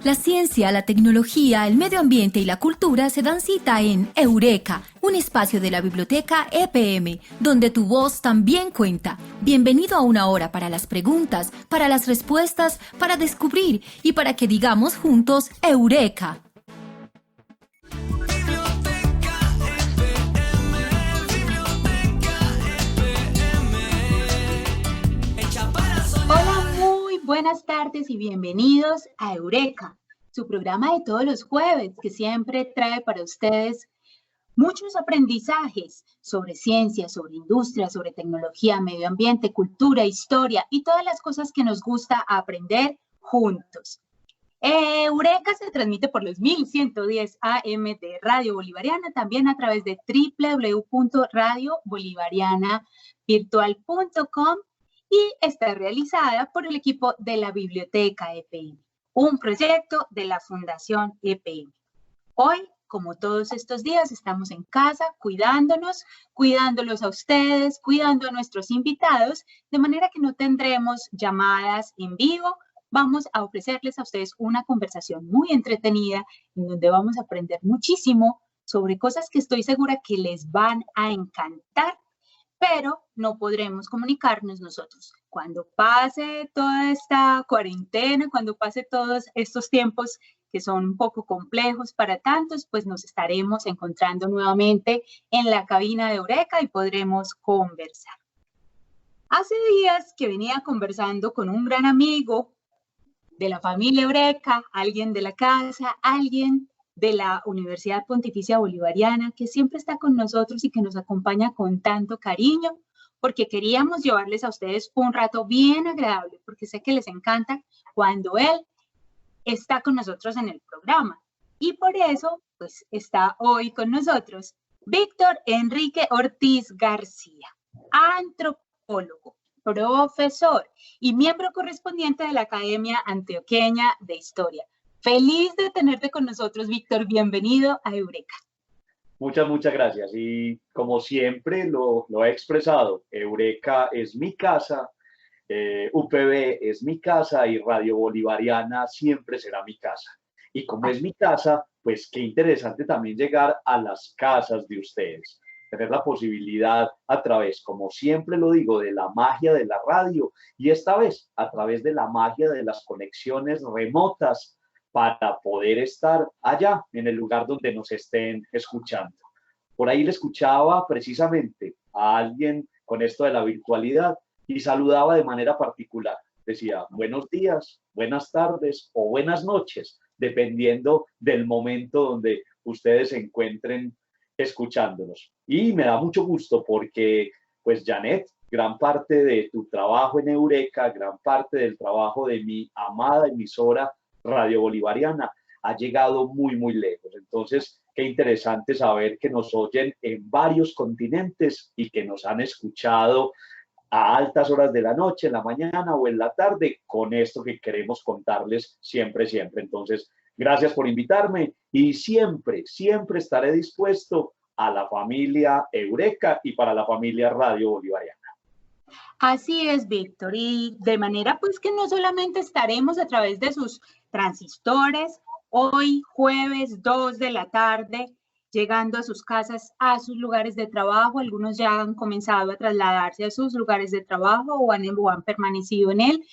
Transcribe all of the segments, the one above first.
La ciencia, la tecnología, el medio ambiente y la cultura se dan cita en Eureka, un espacio de la biblioteca EPM, donde tu voz también cuenta. Bienvenido a una hora para las preguntas, para las respuestas, para descubrir y para que digamos juntos Eureka. Hola, muy buenas tardes y bienvenidos a Eureka, su programa de todos los jueves que siempre trae para ustedes muchos aprendizajes sobre ciencia, sobre industria, sobre tecnología, medio ambiente, cultura, historia y todas las cosas que nos gusta aprender juntos. Eureka se transmite por los 1110 AM de Radio Bolivariana, también a través de www.radiobolivarianavirtual.com y está realizada por el equipo de la Biblioteca EPM, un proyecto de la Fundación EPM. Hoy, como todos estos días, estamos en casa cuidándonos, cuidándolos a ustedes, cuidando a nuestros invitados, de manera que no tendremos llamadas en vivo. Vamos a ofrecerles a ustedes una conversación muy entretenida en donde vamos a aprender muchísimo sobre cosas que estoy segura que les van a encantar, pero no podremos comunicarnos nosotros. Cuando pase toda esta cuarentena, cuando pase todos estos tiempos que son un poco complejos para tantos, pues nos estaremos encontrando nuevamente en la cabina de Eureka y podremos conversar. Hace días que venía conversando con un gran amigo de la familia Eureka, alguien de la casa, alguien de la Universidad Pontificia Bolivariana, que siempre está con nosotros y que nos acompaña con tanto cariño, porque queríamos llevarles a ustedes un rato bien agradable, porque sé que les encanta cuando él está con nosotros en el programa. Y por eso, pues, está hoy con nosotros Víctor Enrique Ortiz García, antropólogo, profesor y miembro correspondiente de la Academia Antioqueña de Historia. Feliz de tenerte con nosotros, Víctor. Bienvenido a Eureka. Muchas gracias. Y como siempre lo he expresado, Eureka es mi casa, UPB es mi casa y Radio Bolivariana siempre será mi casa. Y como es mi casa, pues qué interesante también llegar a las casas de ustedes. Tener la posibilidad a través, como siempre lo digo, de la magia de la radio y esta vez a través de la magia de las conexiones remotas para poder estar allá en el lugar donde nos estén escuchando. Por ahí le escuchaba precisamente a alguien con esto de la virtualidad y saludaba de manera particular. Decía, buenos días, buenas tardes o buenas noches, dependiendo del momento donde ustedes se encuentren escuchándonos. Y me da mucho gusto porque, pues, Janet, gran parte de tu trabajo en Eureka, gran parte del trabajo de mi amada emisora Radio Bolivariana ha llegado muy lejos. Entonces, qué interesante saber que nos oyen en varios continentes y que nos han escuchado a altas horas de la noche, en la mañana o en la tarde, con esto que queremos contarles siempre. Entonces, gracias por invitarme y siempre estaré dispuesto a la familia Eureka y para la familia Radio Bolivariana. Así es, Víctor, y de manera pues que no solamente estaremos a través de sus transistores, hoy jueves 2 de la tarde, llegando a sus casas, a sus lugares de trabajo. Algunos ya han comenzado a trasladarse a sus lugares de trabajo o han permanecido en él,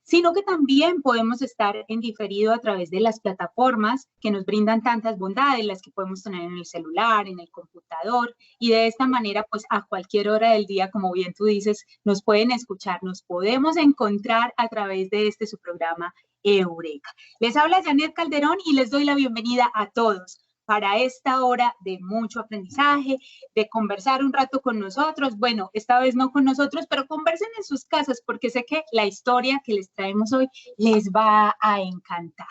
sino que también podemos estar en diferido a través de las plataformas que nos brindan tantas bondades, las que podemos tener en el celular, en el computador, y de esta manera, pues a cualquier hora del día, como bien tú dices, nos pueden escuchar, nos podemos encontrar a través de su programa Eureka. Les habla Janet Calderón y les doy la bienvenida a todos para esta hora de mucho aprendizaje, de conversar un rato con nosotros. Bueno, esta vez no con nosotros, pero conversen en sus casas porque sé que la historia que les traemos hoy les va a encantar.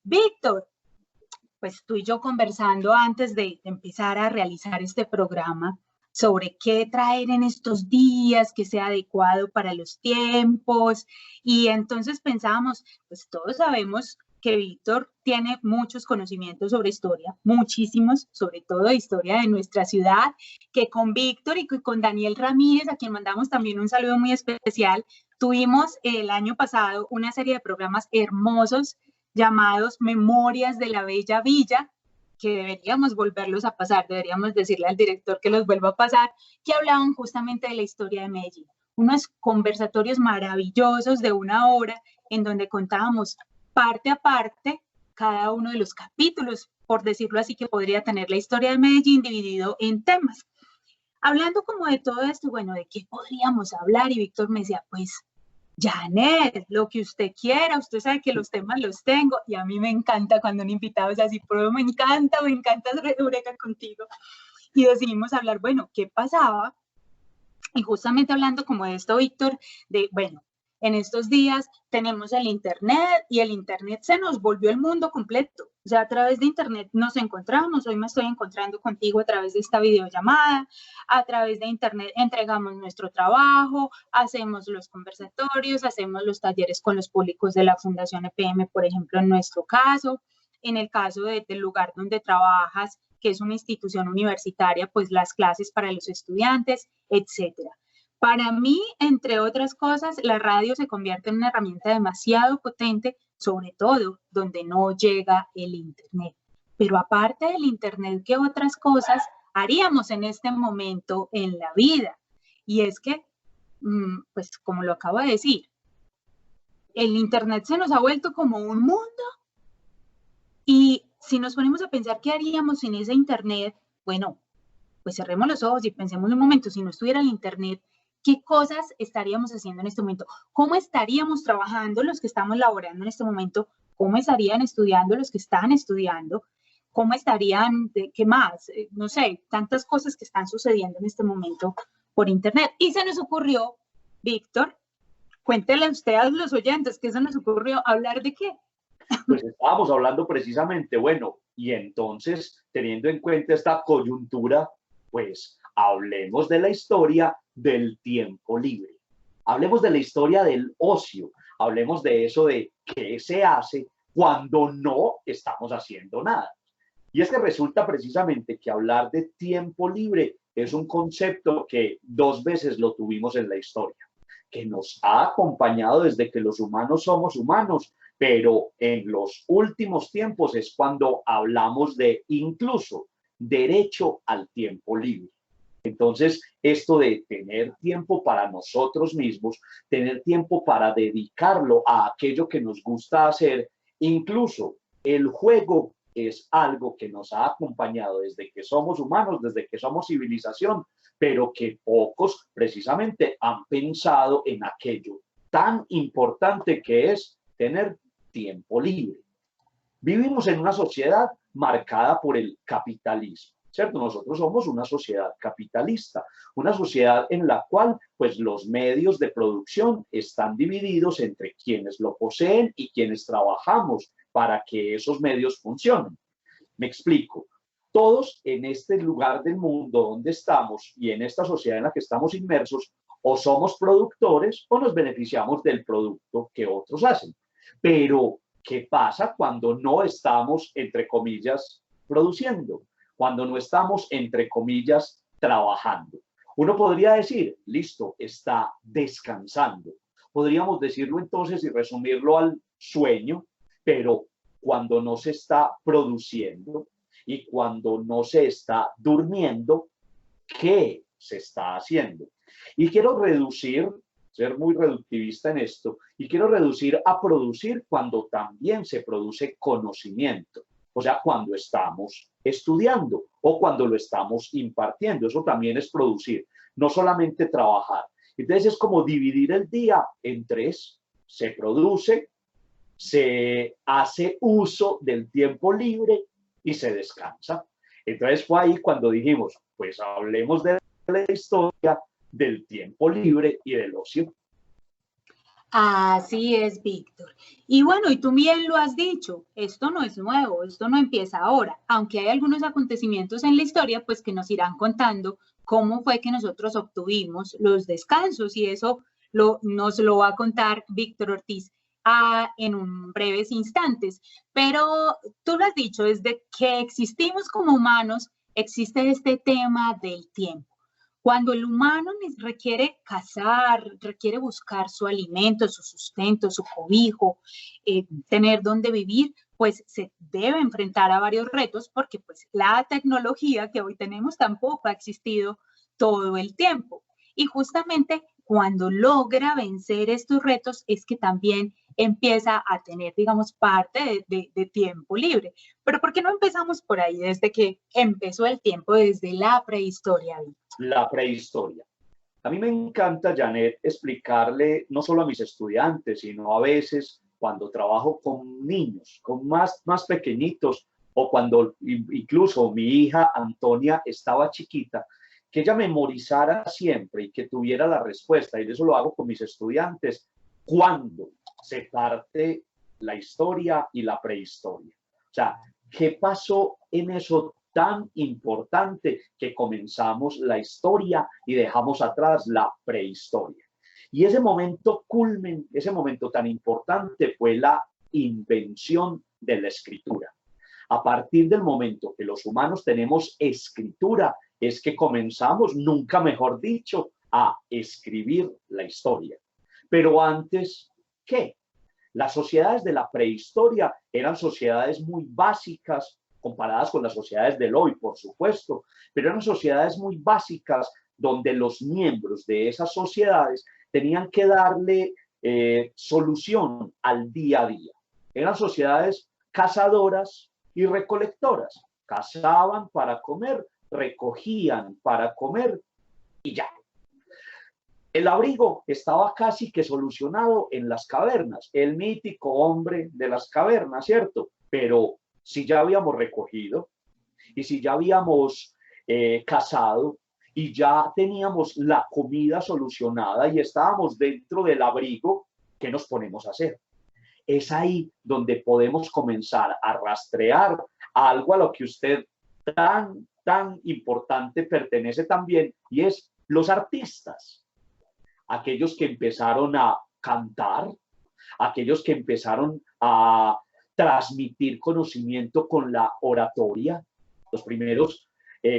Víctor, pues tú y yo conversando antes de empezar a realizar este programa sobre qué traer en estos días que sea adecuado para los tiempos, y entonces pensábamos, pues todos sabemos que Víctor tiene muchos conocimientos sobre historia, muchísimos, sobre todo de historia de nuestra ciudad, que con Víctor y con Daniel Ramírez, a quien mandamos también un saludo muy especial, tuvimos el año pasado una serie de programas hermosos llamados Memorias de la Bella Villa, que deberíamos volverlos a pasar, deberíamos decirle al director que los vuelva a pasar, que hablaban justamente de la historia de Medellín. Unos conversatorios maravillosos de 1 hora en donde contábamos parte a parte cada uno de los capítulos, por decirlo así, que podría tener la historia de Medellín dividido en temas. Hablando como de todo esto, bueno, ¿de qué podríamos hablar? Y Víctor me decía, pues, Janet, lo que usted quiera, usted sabe que los temas los tengo, y a mí me encanta cuando un invitado es así, pero me encanta Eureka contigo. Y decidimos hablar, bueno, ¿qué pasaba? Y justamente hablando como de esto, Víctor, de, bueno, en estos días tenemos el Internet y el Internet se nos volvió el mundo completo. O sea, a través de Internet nos encontramos. Hoy me estoy encontrando contigo a través de esta videollamada. A través de Internet entregamos nuestro trabajo, hacemos los conversatorios, hacemos los talleres con los públicos de la Fundación EPM, por ejemplo, en nuestro caso. En el caso del lugar donde trabajas, que es una institución universitaria, pues las clases para los estudiantes, etcétera. Para mí, entre otras cosas, la radio se convierte en una herramienta demasiado potente, sobre todo donde no llega el Internet. Pero aparte del Internet, ¿qué otras cosas haríamos en este momento en la vida? Y es que, pues como lo acabo de decir, el Internet se nos ha vuelto como un mundo y si nos ponemos a pensar qué haríamos sin ese Internet, bueno, pues cerremos los ojos y pensemos un momento, si no estuviera el Internet, ¿qué cosas estaríamos haciendo en este momento? ¿Cómo estaríamos trabajando los que estamos laborando en este momento? ¿Cómo estarían estudiando los que están estudiando? ¿Cómo estarían, qué más? No sé, tantas cosas que están sucediendo en este momento por Internet. Y se nos ocurrió, Víctor, cuéntele usted a los oyentes que se nos ocurrió hablar de qué. Pues estábamos hablando precisamente, bueno, y entonces, teniendo en cuenta esta coyuntura, pues hablemos de la historia del tiempo libre. Hablemos de la historia del ocio. Hablemos de eso de qué se hace cuando no estamos haciendo nada. Y es que resulta precisamente que hablar de tiempo libre es un concepto que 2 veces lo tuvimos en la historia, que nos ha acompañado desde que los humanos somos humanos, pero en los últimos tiempos es cuando hablamos de incluso derecho al tiempo libre. Entonces, esto de tener tiempo para nosotros mismos, tener tiempo para dedicarlo a aquello que nos gusta hacer, incluso el juego es algo que nos ha acompañado desde que somos humanos, desde que somos civilización, pero que pocos precisamente han pensado en aquello tan importante que es tener tiempo libre. Vivimos en una sociedad marcada por el capitalismo, ¿cierto? Nosotros somos una sociedad capitalista, una sociedad en la cual pues los medios de producción están divididos entre quienes lo poseen y quienes trabajamos para que esos medios funcionen. Me explico. Todos en este lugar del mundo donde estamos y en esta sociedad en la que estamos inmersos, o somos productores o nos beneficiamos del producto que otros hacen. Pero, ¿qué pasa cuando no estamos, entre comillas, produciendo? Cuando no estamos, entre comillas, trabajando. Uno podría decir, listo, está descansando. Podríamos decirlo entonces y resumirlo al sueño, pero cuando no se está produciendo y cuando no se está durmiendo, ¿qué se está haciendo? Y quiero reducir, ser muy reductivista en esto, y quiero reducir a producir cuando también se produce conocimiento, o sea, cuando estamos estudiando o cuando lo estamos impartiendo, eso también es producir, no solamente trabajar. Entonces es como dividir el día en 3, se produce, se hace uso del tiempo libre y se descansa. Entonces fue ahí cuando dijimos, pues hablemos de la historia del tiempo libre y del ocio. Así es, Víctor. Y bueno, y tú bien lo has dicho, esto no es nuevo, esto no empieza ahora, aunque hay algunos acontecimientos en la historia, pues que nos irán contando cómo fue que nosotros obtuvimos los descansos y eso nos lo va a contar Víctor Ortiz en un breves instantes. Pero tú lo has dicho, desde que existimos como humanos, existe este tema del tiempo. Cuando el humano requiere cazar, requiere buscar su alimento, su sustento, su cobijo, tener dónde vivir, pues se debe enfrentar a varios retos porque pues la tecnología que hoy tenemos tampoco ha existido todo el tiempo. Y justamente cuando logra vencer estos retos es que también empieza a tener, digamos, parte de tiempo libre. Pero ¿por qué no empezamos por ahí desde que empezó el tiempo, desde la prehistoria? La prehistoria. A mí me encanta, Janet, explicarle no solo a mis estudiantes, sino a veces cuando trabajo con niños, con más pequeñitos, o cuando incluso mi hija Antonia estaba chiquita, que ella memorizara siempre y que tuviera la respuesta, y eso lo hago con mis estudiantes, cuando se parte la historia y la prehistoria. O sea, ¿qué pasó en eso tan importante que comenzamos la historia y dejamos atrás la prehistoria? Y ese momento culmen, ese momento tan importante fue la invención de la escritura. A partir del momento que los humanos tenemos escritura, es que comenzamos, nunca mejor dicho, a escribir la historia. Pero antes, ¿qué? Las sociedades de la prehistoria eran sociedades muy básicas, comparadas con las sociedades del hoy, por supuesto, pero eran sociedades muy básicas donde los miembros de esas sociedades tenían que darle solución al día a día. Eran sociedades cazadoras y recolectoras. Cazaban para comer, recogían para comer y ya. El abrigo estaba casi que solucionado en las cavernas, el mítico hombre de las cavernas, ¿cierto? Pero si ya habíamos recogido y si ya habíamos cazado y ya teníamos la comida solucionada y estábamos dentro del abrigo, ¿qué nos ponemos a hacer? Es ahí donde podemos comenzar a rastrear algo a lo que usted tan importante pertenece también, y es los artistas. Aquellos que empezaron a cantar, aquellos que empezaron a transmitir conocimiento con la oratoria, los primeros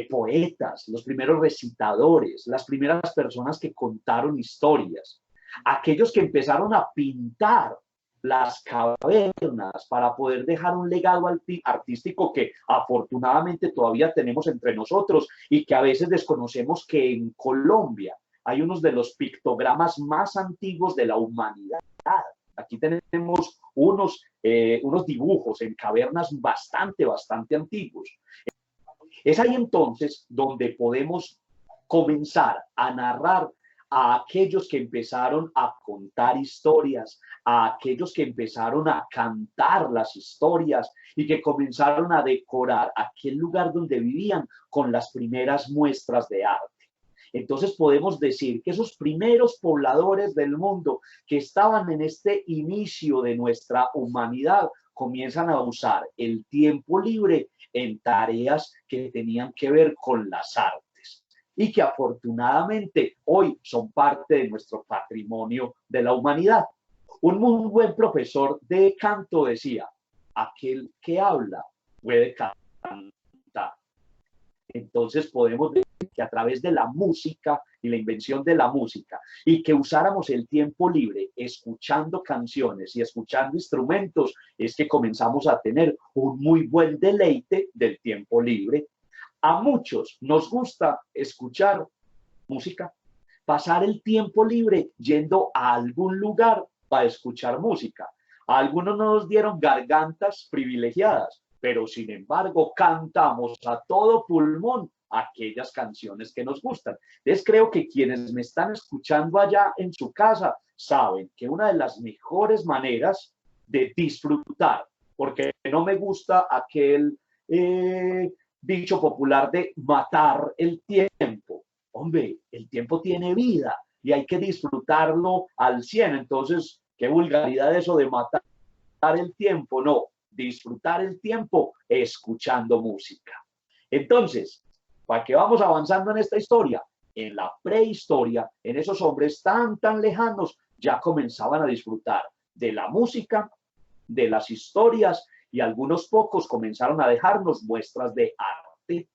poetas, los primeros recitadores, las primeras personas que contaron historias, aquellos que empezaron a pintar las cavernas para poder dejar un legado artístico que afortunadamente todavía tenemos entre nosotros y que a veces desconocemos que en Colombia hay unos de los pictogramas más antiguos de la humanidad. Aquí tenemos unos dibujos en cavernas bastante antiguos. Es ahí entonces donde podemos comenzar a narrar a aquellos que empezaron a contar historias, a aquellos que empezaron a cantar las historias y que comenzaron a decorar aquel lugar donde vivían con las primeras muestras de arte. Entonces podemos decir que esos primeros pobladores del mundo que estaban en este inicio de nuestra humanidad comienzan a usar el tiempo libre en tareas que tenían que ver con las artes y que afortunadamente hoy son parte de nuestro patrimonio de la humanidad. Un muy buen profesor de canto decía, aquel que habla puede cantar. Entonces podemos decir que a través de la música y la invención de la música y que usáramos el tiempo libre escuchando canciones y escuchando instrumentos es que comenzamos a tener un muy buen deleite del tiempo libre. A muchos nos gusta escuchar música, pasar el tiempo libre yendo a algún lugar para escuchar música. A algunos nos dieron gargantas privilegiadas, pero sin embargo cantamos a todo pulmón aquellas canciones que nos gustan. Entonces creo que quienes me están escuchando allá en su casa saben que una de las mejores maneras de disfrutar, porque no me gusta aquel dicho popular de matar el tiempo. Hombre, el tiempo tiene vida y hay que disfrutarlo al 100. Entonces, qué vulgaridad eso de matar el tiempo. No, disfrutar el tiempo escuchando música. Entonces, ¿para qué vamos avanzando en esta historia? En la prehistoria, en esos hombres tan lejanos, ya comenzaban a disfrutar de la música, de las historias, y algunos pocos comenzaron a dejarnos muestras de arte.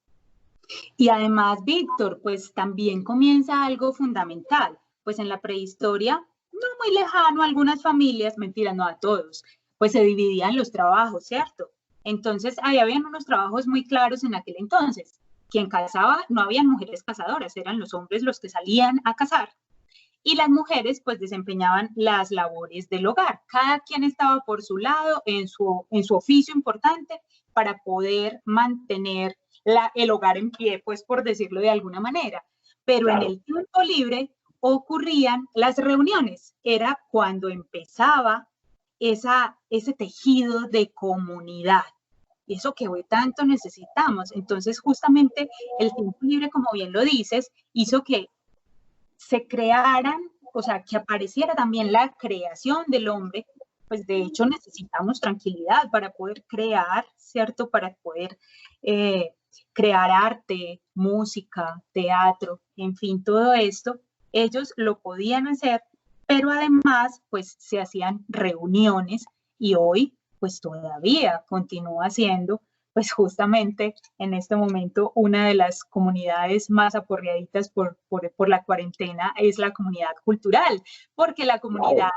Y además, Víctor, pues también comienza algo fundamental, pues en la prehistoria, no muy lejano, algunas familias, mentira, no a todos, pues se dividían los trabajos, ¿cierto? Entonces, ahí habían unos trabajos muy claros en aquel entonces. Quien cazaba, no habían mujeres cazadoras, eran los hombres los que salían a cazar y las mujeres pues desempeñaban las labores del hogar. Cada quien estaba por su lado en su oficio importante para poder mantener el hogar en pie, pues por decirlo de alguna manera. Pero claro, en el tiempo libre ocurrían las reuniones, era cuando empezaba ese tejido de comunidad, eso que hoy tanto necesitamos. Entonces justamente el tiempo libre, como bien lo dices, hizo que se crearan, o sea, que apareciera también la creación del hombre, pues de hecho necesitamos tranquilidad para poder crear, ¿cierto? Para poder crear arte, música, teatro, en fin, todo esto, ellos lo podían hacer, pero además, pues se hacían reuniones y hoy, pues todavía continúa siendo pues justamente en este momento una de las comunidades más aporreaditas por la cuarentena es la comunidad cultural, porque la comunidad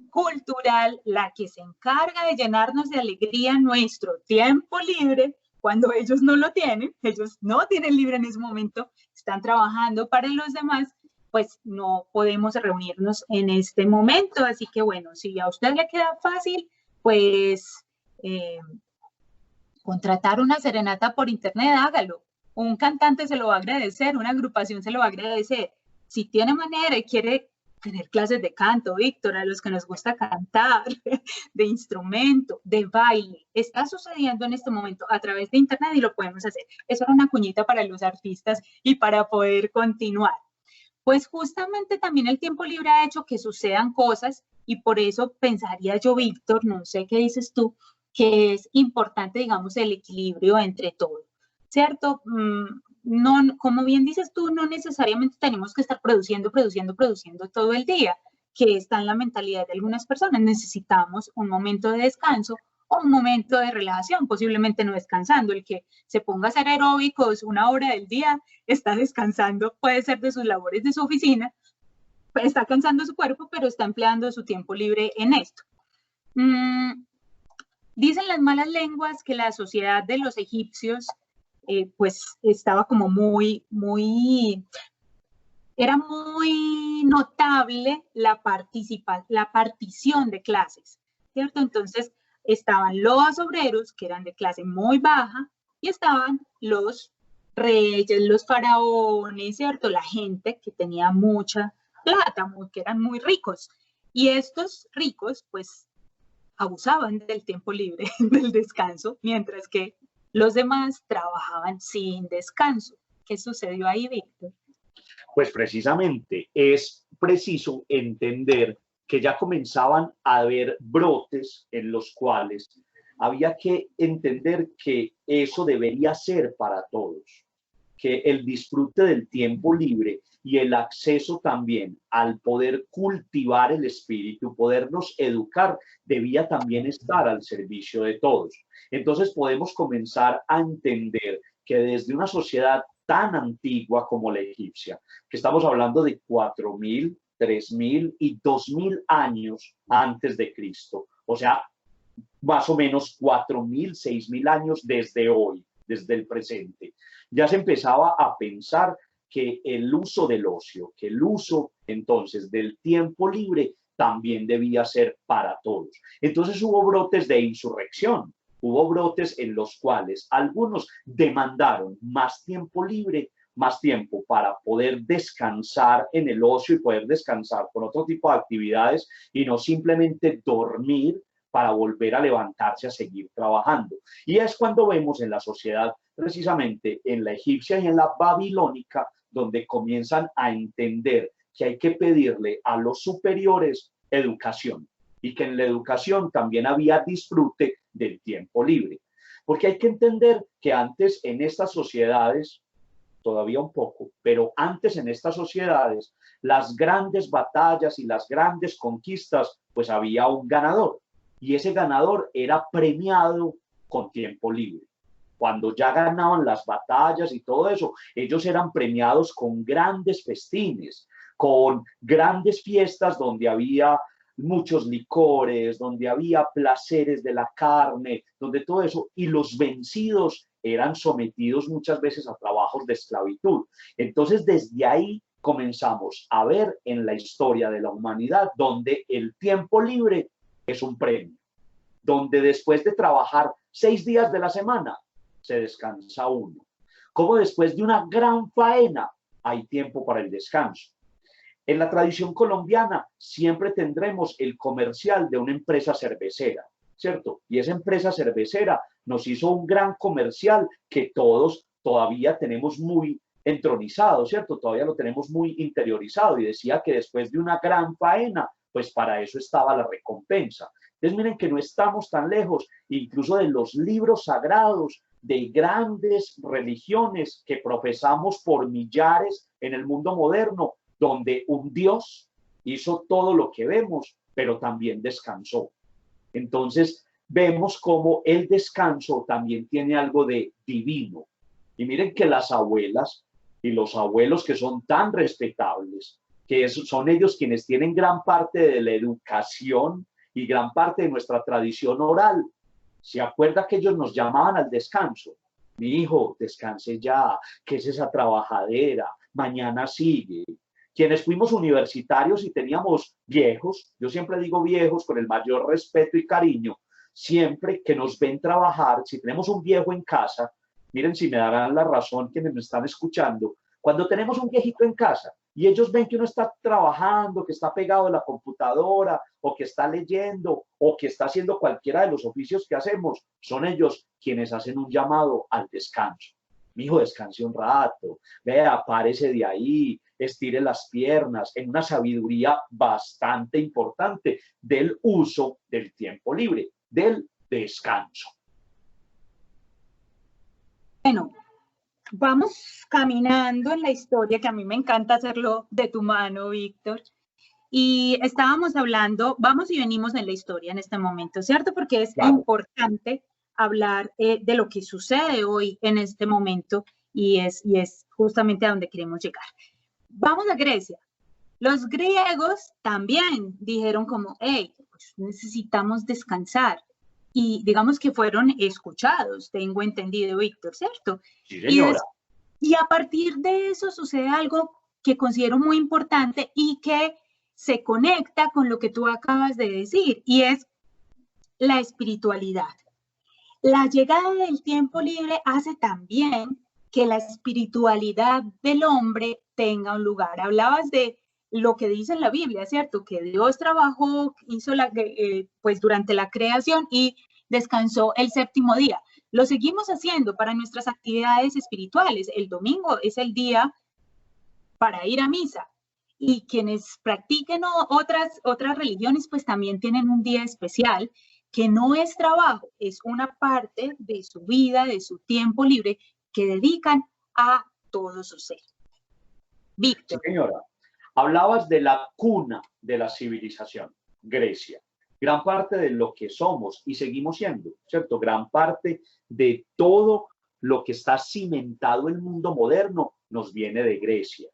cultural, la que se encarga de llenarnos de alegría nuestro tiempo libre, cuando ellos no lo tienen, ellos no tienen libre en ese momento, están trabajando para los demás, pues no podemos reunirnos en este momento. Así que bueno, si a usted le queda fácil, pues contratar una serenata por internet, hágalo. Un cantante se lo va a agradecer, una agrupación se lo va a agradecer. Si tiene manera y quiere tener clases de canto, Víctor, a los que nos gusta cantar, de instrumento, de baile, está sucediendo en este momento a través de internet y lo podemos hacer. Eso era una cuñita para los artistas y para poder continuar. Pues justamente también el tiempo libre ha hecho que sucedan cosas y por eso pensaría yo, Víctor, no sé qué dices tú, que es importante, digamos, el equilibrio entre todo, ¿cierto? No, como bien dices tú, no necesariamente tenemos que estar produciendo todo el día, que está en la mentalidad de algunas personas. Necesitamos un momento de descanso o un momento de relajación, posiblemente no descansando. El que se ponga a hacer aeróbicos una hora del día está descansando, puede ser de sus labores de su oficina, está cansando su cuerpo, pero está empleando su tiempo libre en esto. Dicen las malas lenguas que la sociedad de los egipcios pues estaba como era muy notable la partición de clases, ¿cierto? Entonces estaban los obreros, que eran de clase muy baja, y estaban los reyes, los faraones, ¿cierto? La gente que tenía mucha plata, que eran muy ricos. Y estos ricos, pues, abusaban del tiempo libre, del descanso, mientras que los demás trabajaban sin descanso. ¿Qué sucedió ahí, Víctor? Pues precisamente es preciso entender que ya comenzaban a haber brotes en los cuales había que entender que eso debería ser para todos, que el disfrute del tiempo libre y el acceso también al poder cultivar el espíritu, podernos educar, debía también estar al servicio de todos. Entonces podemos comenzar a entender que desde una sociedad tan antigua como la egipcia, que estamos hablando de 4.000, 3.000 y 2.000 años antes de Cristo, o sea, más o menos 4.000, 6.000 años desde hoy, desde el presente, ya se empezaba a pensar que el uso del ocio, que el uso entonces del tiempo libre también debía ser para todos. Entonces hubo brotes de insurrección, hubo brotes en los cuales algunos demandaron más tiempo libre, más tiempo para poder descansar en el ocio y poder descansar con otro tipo de actividades y no simplemente dormir para volver a levantarse a seguir trabajando. Y es cuando vemos en la sociedad, precisamente en la egipcia y en la babilónica, donde comienzan a entender que hay que pedirle a los superiores educación y que en la educación también había disfrute del tiempo libre. Porque hay que entender que antes en estas sociedades, todavía un poco, pero antes en estas sociedades, las grandes batallas y las grandes conquistas, pues había un ganador y ese ganador era premiado con tiempo libre. Cuando ya ganaban las batallas y todo eso, ellos eran premiados con grandes festines, con grandes fiestas donde había muchos licores, donde había placeres de la carne, donde todo eso, y los vencidos eran sometidos muchas veces a trabajos de esclavitud. Entonces, desde ahí comenzamos a ver en la historia de la humanidad donde el tiempo libre es un premio, donde después de trabajar 6 días de la semana, se descansa uno. Como después de una gran faena, hay tiempo para el descanso. En la tradición colombiana siempre tendremos el comercial de una empresa cervecera, ¿cierto? Y esa empresa cervecera nos hizo un gran comercial que todos todavía tenemos muy entronizado, ¿cierto? Todavía lo tenemos muy interiorizado y decía que después de una gran faena, pues para eso estaba la recompensa. Entonces miren que no estamos tan lejos, incluso de los libros sagrados de grandes religiones que profesamos por millares en el mundo moderno, donde un Dios hizo todo lo que vemos, pero también descansó. Entonces vemos cómo el descanso también tiene algo de divino. Y miren que las abuelas y los abuelos que son tan respetables, que son ellos quienes tienen gran parte de la educación y gran parte de nuestra tradición oral, ¿se acuerda que ellos nos llamaban al descanso? Mi hijo, descanse ya, ¿qué es esa trabajadera? Mañana sigue. Quienes fuimos universitarios y teníamos viejos, yo siempre digo viejos con el mayor respeto y cariño, siempre que nos ven trabajar, si tenemos un viejo en casa, miren si me darán la razón quienes me están escuchando, cuando tenemos un viejito en casa y ellos ven que uno está trabajando, que está pegado a la computadora o que está leyendo o que está haciendo cualquiera de los oficios que hacemos, son ellos quienes hacen un llamado al descanso. Mi hijo, descanse un rato, vea, párese de ahí, estire las piernas, en una sabiduría bastante importante del uso del tiempo libre, del descanso. Bueno, vamos caminando en la historia, que a mí me encanta hacerlo de tu mano, Víctor. Y estábamos hablando, vamos y venimos en la historia en este momento, ¿cierto? Porque es importante hablar de lo que sucede hoy en este momento y es justamente a donde queremos llegar. Vamos a Grecia. Los griegos también dijeron como, hey, pues necesitamos descansar. Y digamos que fueron escuchados, tengo entendido, Víctor, ¿cierto? Sí, señora. Y a partir de eso sucede algo que considero muy importante y que se conecta con lo que tú acabas de decir, y es la espiritualidad. La llegada del tiempo libre hace también que la espiritualidad del hombre tenga un lugar. Hablabas de lo que dice en la Biblia, ¿cierto? Que Dios trabajó, hizo pues durante la creación y descansó el séptimo día. Lo seguimos haciendo para nuestras actividades espirituales. El domingo es el día para ir a misa. Y quienes practiquen otras religiones, pues también tienen un día especial que no es trabajo, es una parte de su vida, de su tiempo libre que dedican a todo su ser. Víctor. Sí, señora. Hablabas de la cuna de la civilización, Grecia. Gran parte de lo que somos y seguimos siendo, ¿cierto? Gran parte de todo lo que está cimentado en el mundo moderno nos viene de Grecia.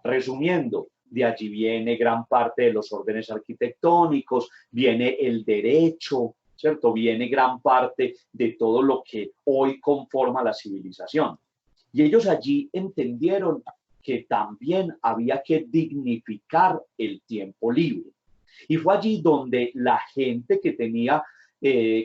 Resumiendo, de allí viene gran parte de los órdenes arquitectónicos, viene el derecho, ¿cierto? Viene gran parte de todo lo que hoy conforma la civilización. Y ellos allí entendieron que también había que dignificar el tiempo libre. Y fue allí donde la gente que tenía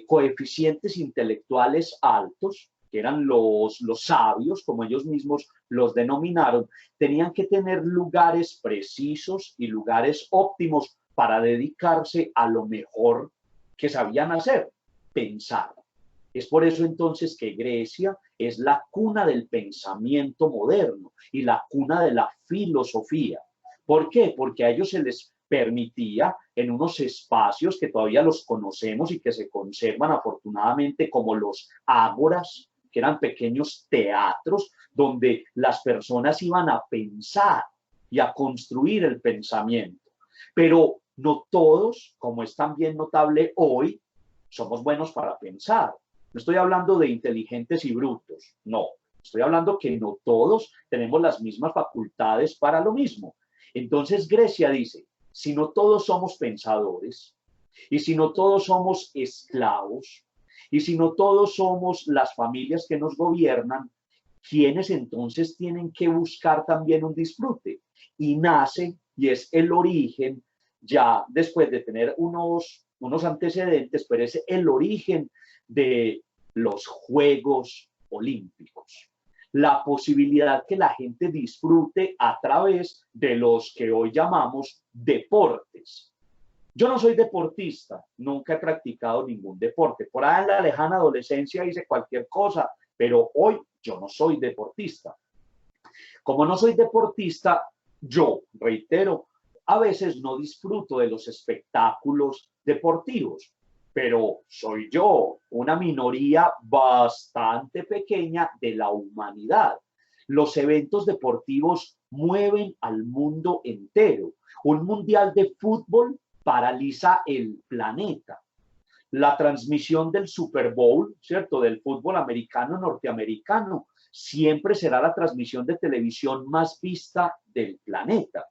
coeficientes intelectuales altos, que eran los sabios, como ellos mismos los denominaron, tenían que tener lugares precisos y lugares óptimos para dedicarse a lo mejor que sabían hacer, pensar. Es por eso entonces que Grecia es la cuna del pensamiento moderno y la cuna de la filosofía. ¿Por qué? Porque a ellos se les permitía en unos espacios que todavía los conocemos y que se conservan afortunadamente como los ágoras, que eran pequeños teatros donde las personas iban a pensar y a construir el pensamiento. Pero no todos, como es también notable hoy, somos buenos para pensar. No estoy hablando de inteligentes y brutos, no. Estoy hablando que no todos tenemos las mismas facultades para lo mismo. Entonces Grecia dice, si no todos somos pensadores, y si no todos somos esclavos, y si no todos somos las familias que nos gobiernan, ¿quiénes entonces tienen que buscar también un disfrute? Y nace, y es el origen, ya después de tener unos antecedentes, pero es el origen de los Juegos Olímpicos. La posibilidad que la gente disfrute a través de los que hoy llamamos deportes. Yo no soy deportista, nunca he practicado ningún deporte. Por ahí en la lejana adolescencia hice cualquier cosa, pero hoy yo no soy deportista. Como no soy deportista, yo, reitero, a veces no disfruto de los espectáculos deportivos, pero soy yo, una minoría bastante pequeña de la humanidad. Los eventos deportivos mueven al mundo entero. Un mundial de fútbol paraliza el planeta. La transmisión del Super Bowl, ¿cierto? Del fútbol americano, norteamericano, siempre será la transmisión de televisión más vista del planeta.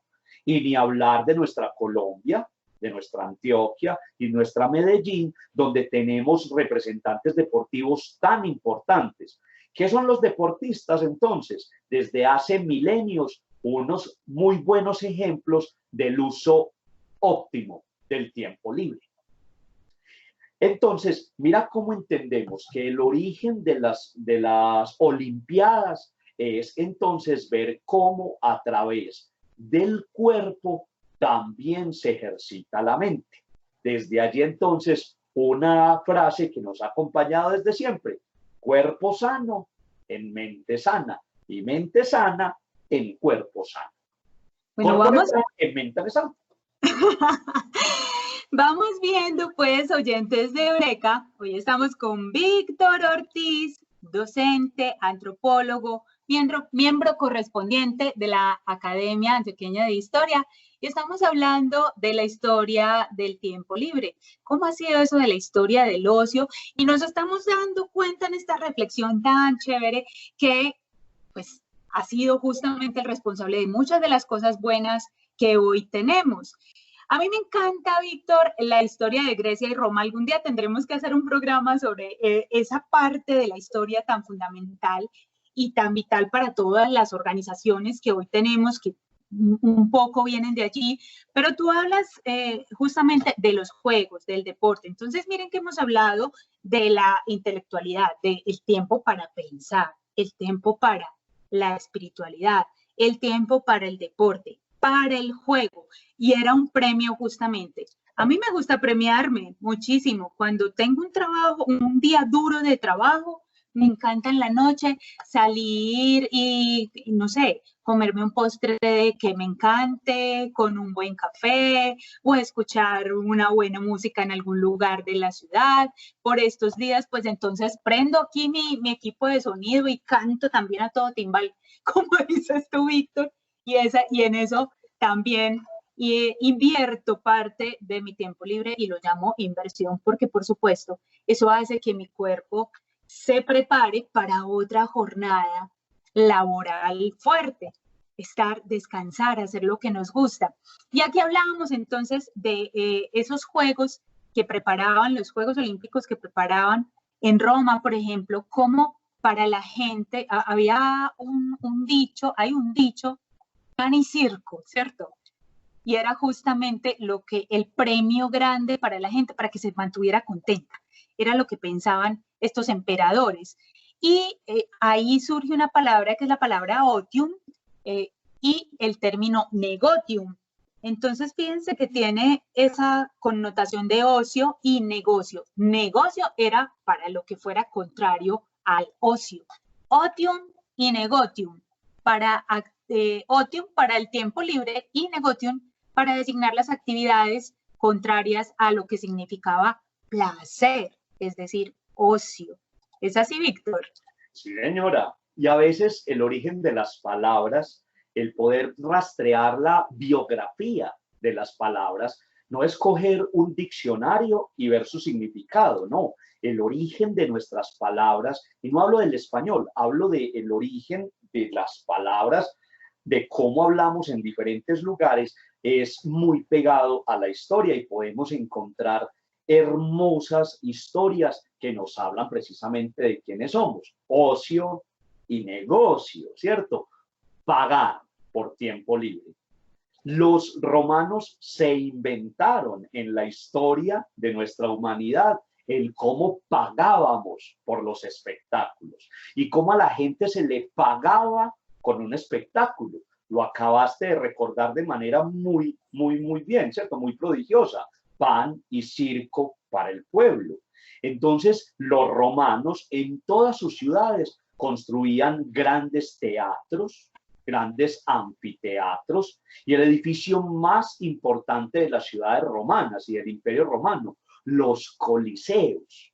Y ni hablar de nuestra Colombia, de nuestra Antioquia y nuestra Medellín, donde tenemos representantes deportivos tan importantes. ¿Qué son los deportistas entonces? Desde hace milenios, unos muy buenos ejemplos del uso óptimo del tiempo libre. Entonces, mira cómo entendemos que el origen de las Olimpiadas es entonces ver cómo a través del cuerpo también se ejercita la mente. Desde allí entonces, una frase que nos ha acompañado desde siempre: cuerpo sano en mente sana y mente sana en cuerpo sano. Bueno, vamos en mente sana. Vamos viendo, pues, oyentes de Eureka. Hoy estamos con Víctor Ortiz, docente, antropólogo, miembro correspondiente de la Academia Antioqueña de Historia. Y estamos hablando de la historia del tiempo libre. ¿Cómo ha sido eso de la historia del ocio? Y nos estamos dando cuenta en esta reflexión tan chévere que, pues, ha sido justamente el responsable de muchas de las cosas buenas que hoy tenemos. A mí me encanta, Víctor, la historia de Grecia y Roma. Algún día tendremos que hacer un programa sobre esa parte de la historia tan fundamental y tan vital para todas las organizaciones que hoy tenemos, que un poco vienen de allí, pero tú hablas justamente de los juegos, del deporte. Entonces, miren que hemos hablado de la intelectualidad, del tiempo para pensar, el tiempo para la espiritualidad, el tiempo para el deporte, para el juego, y era un premio justamente. A mí me gusta premiarme muchísimo. Cuando tengo un trabajo, un día duro de trabajo, me encanta en la noche salir y no sé, comerme un postre que me encante, con un buen café, o escuchar una buena música en algún lugar de la ciudad. Por estos días, pues entonces prendo aquí mi equipo de sonido y canto también a todo timbal, como dices tú, Víctor. Y en eso también invierto parte de mi tiempo libre y lo llamo inversión porque, por supuesto, eso hace que mi cuerpo se prepare para otra jornada laboral fuerte, descansar, hacer lo que nos gusta. Y aquí hablábamos entonces de esos juegos que preparaban, los Juegos Olímpicos que preparaban en Roma, por ejemplo, como para la gente, había hay un dicho, pan y circo, ¿cierto? Y era justamente el premio grande para la gente, para que se mantuviera contenta. Era lo que pensaban estos emperadores. Y ahí surge una palabra que es la palabra otium y el término negotium. Entonces, fíjense que tiene esa connotación de ocio y negocio. Negocio era para lo que fuera contrario al ocio. Otium y negotium para otium para el tiempo libre y negotium para designar las actividades contrarias a lo que significaba placer, es decir, ocio. ¿Es así, Víctor? Sí, señora. Y a veces el origen de las palabras, el poder rastrear la biografía de las palabras, no es coger un diccionario y ver su significado, no. El origen de nuestras palabras, y no hablo del español, hablo del origen de las palabras, de cómo hablamos en diferentes lugares, es muy pegado a la historia y podemos encontrar hermosas historias que nos hablan precisamente de quiénes somos. Ocio y negocio, ¿cierto? Pagar por tiempo libre. Los romanos se inventaron en la historia de nuestra humanidad el cómo pagábamos por los espectáculos y cómo a la gente se le pagaba con un espectáculo. Lo acabaste de recordar de manera muy bien, ¿cierto? Muy prodigiosa. Pan y circo para el pueblo. Entonces, los romanos en todas sus ciudades construían grandes teatros, grandes anfiteatros, y el edificio más importante de las ciudades romanas y del Imperio Romano, los coliseos.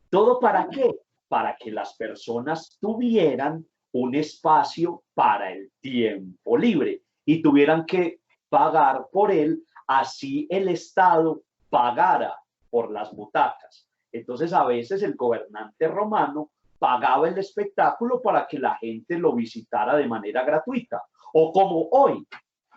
¿Todo para qué? Para que las personas tuvieran un espacio para el tiempo libre y tuvieran que pagar por él, así el Estado pagara por las butacas. Entonces, a veces el gobernante romano pagaba el espectáculo para que la gente lo visitara de manera gratuita. O como hoy,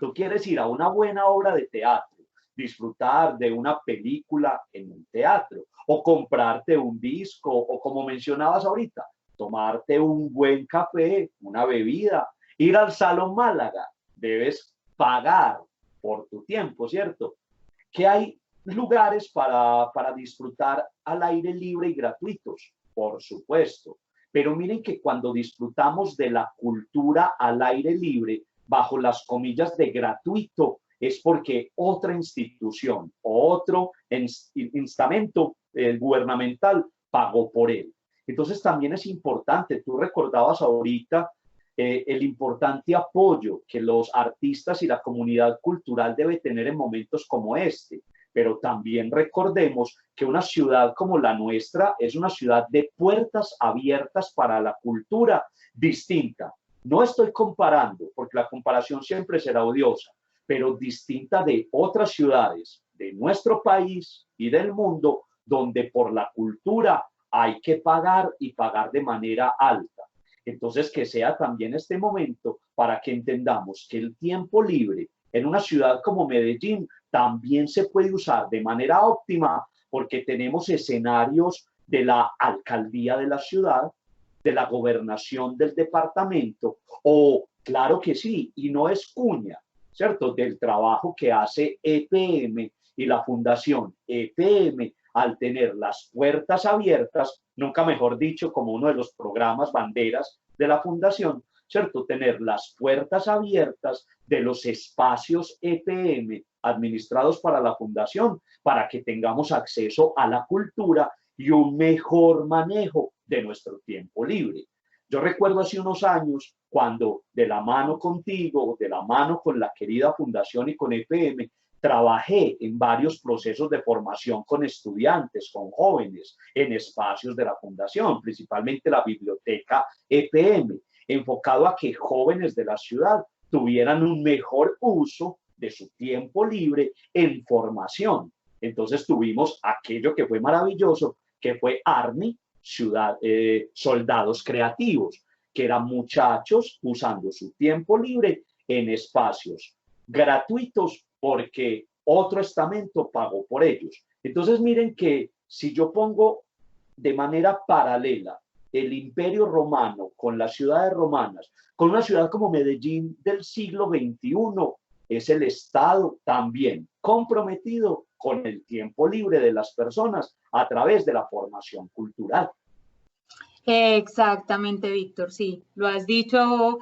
tú quieres ir a una buena obra de teatro, disfrutar de una película en un teatro, o comprarte un disco, o como mencionabas ahorita, tomarte un buen café, una bebida, ir al Salón Málaga, debes pagar por tu tiempo, ¿cierto? Que hay lugares para disfrutar al aire libre y gratuitos, por supuesto. Pero miren que cuando disfrutamos de la cultura al aire libre, bajo las comillas de gratuito, es porque otra institución o otro estamento gubernamental pagó por él. Entonces también es importante, tú recordabas ahorita el importante apoyo que los artistas y la comunidad cultural debe tener en momentos como este. Pero también recordemos que una ciudad como la nuestra es una ciudad de puertas abiertas para la cultura distinta. No estoy comparando, porque la comparación siempre será odiosa, pero distinta de otras ciudades de nuestro país y del mundo, donde por la cultura hay que pagar y pagar de manera alta. Entonces, que sea también este momento para que entendamos que el tiempo libre en una ciudad como Medellín también se puede usar de manera óptima porque tenemos escenarios de la alcaldía de la ciudad, de la gobernación del departamento, o claro que sí, y no es cuña, ¿cierto? Del trabajo que hace EPM y la Fundación EPM al tener las puertas abiertas, nunca mejor dicho, como uno de los programas banderas de la Fundación, ¿cierto? Tener las puertas abiertas de los espacios EPM administrados para la Fundación, para que tengamos acceso a la cultura y un mejor manejo de nuestro tiempo libre. Yo recuerdo hace unos años cuando de la mano contigo, de la mano con la querida Fundación y con EPM, trabajé en varios procesos de formación con estudiantes, con jóvenes, en espacios de la Fundación, principalmente la biblioteca EPM, enfocado a que jóvenes de la ciudad tuvieran un mejor uso de su tiempo libre en formación. Entonces tuvimos aquello que fue maravilloso, que fue Army, soldados creativos, que eran muchachos usando su tiempo libre en espacios gratuitos porque otro estamento pagó por ellos. Entonces miren que si yo pongo de manera paralela el Imperio Romano con las ciudades romanas, con una ciudad como Medellín del siglo XXI, es el Estado también comprometido con el tiempo libre de las personas a través de la formación cultural. Exactamente, Víctor, sí, lo has dicho.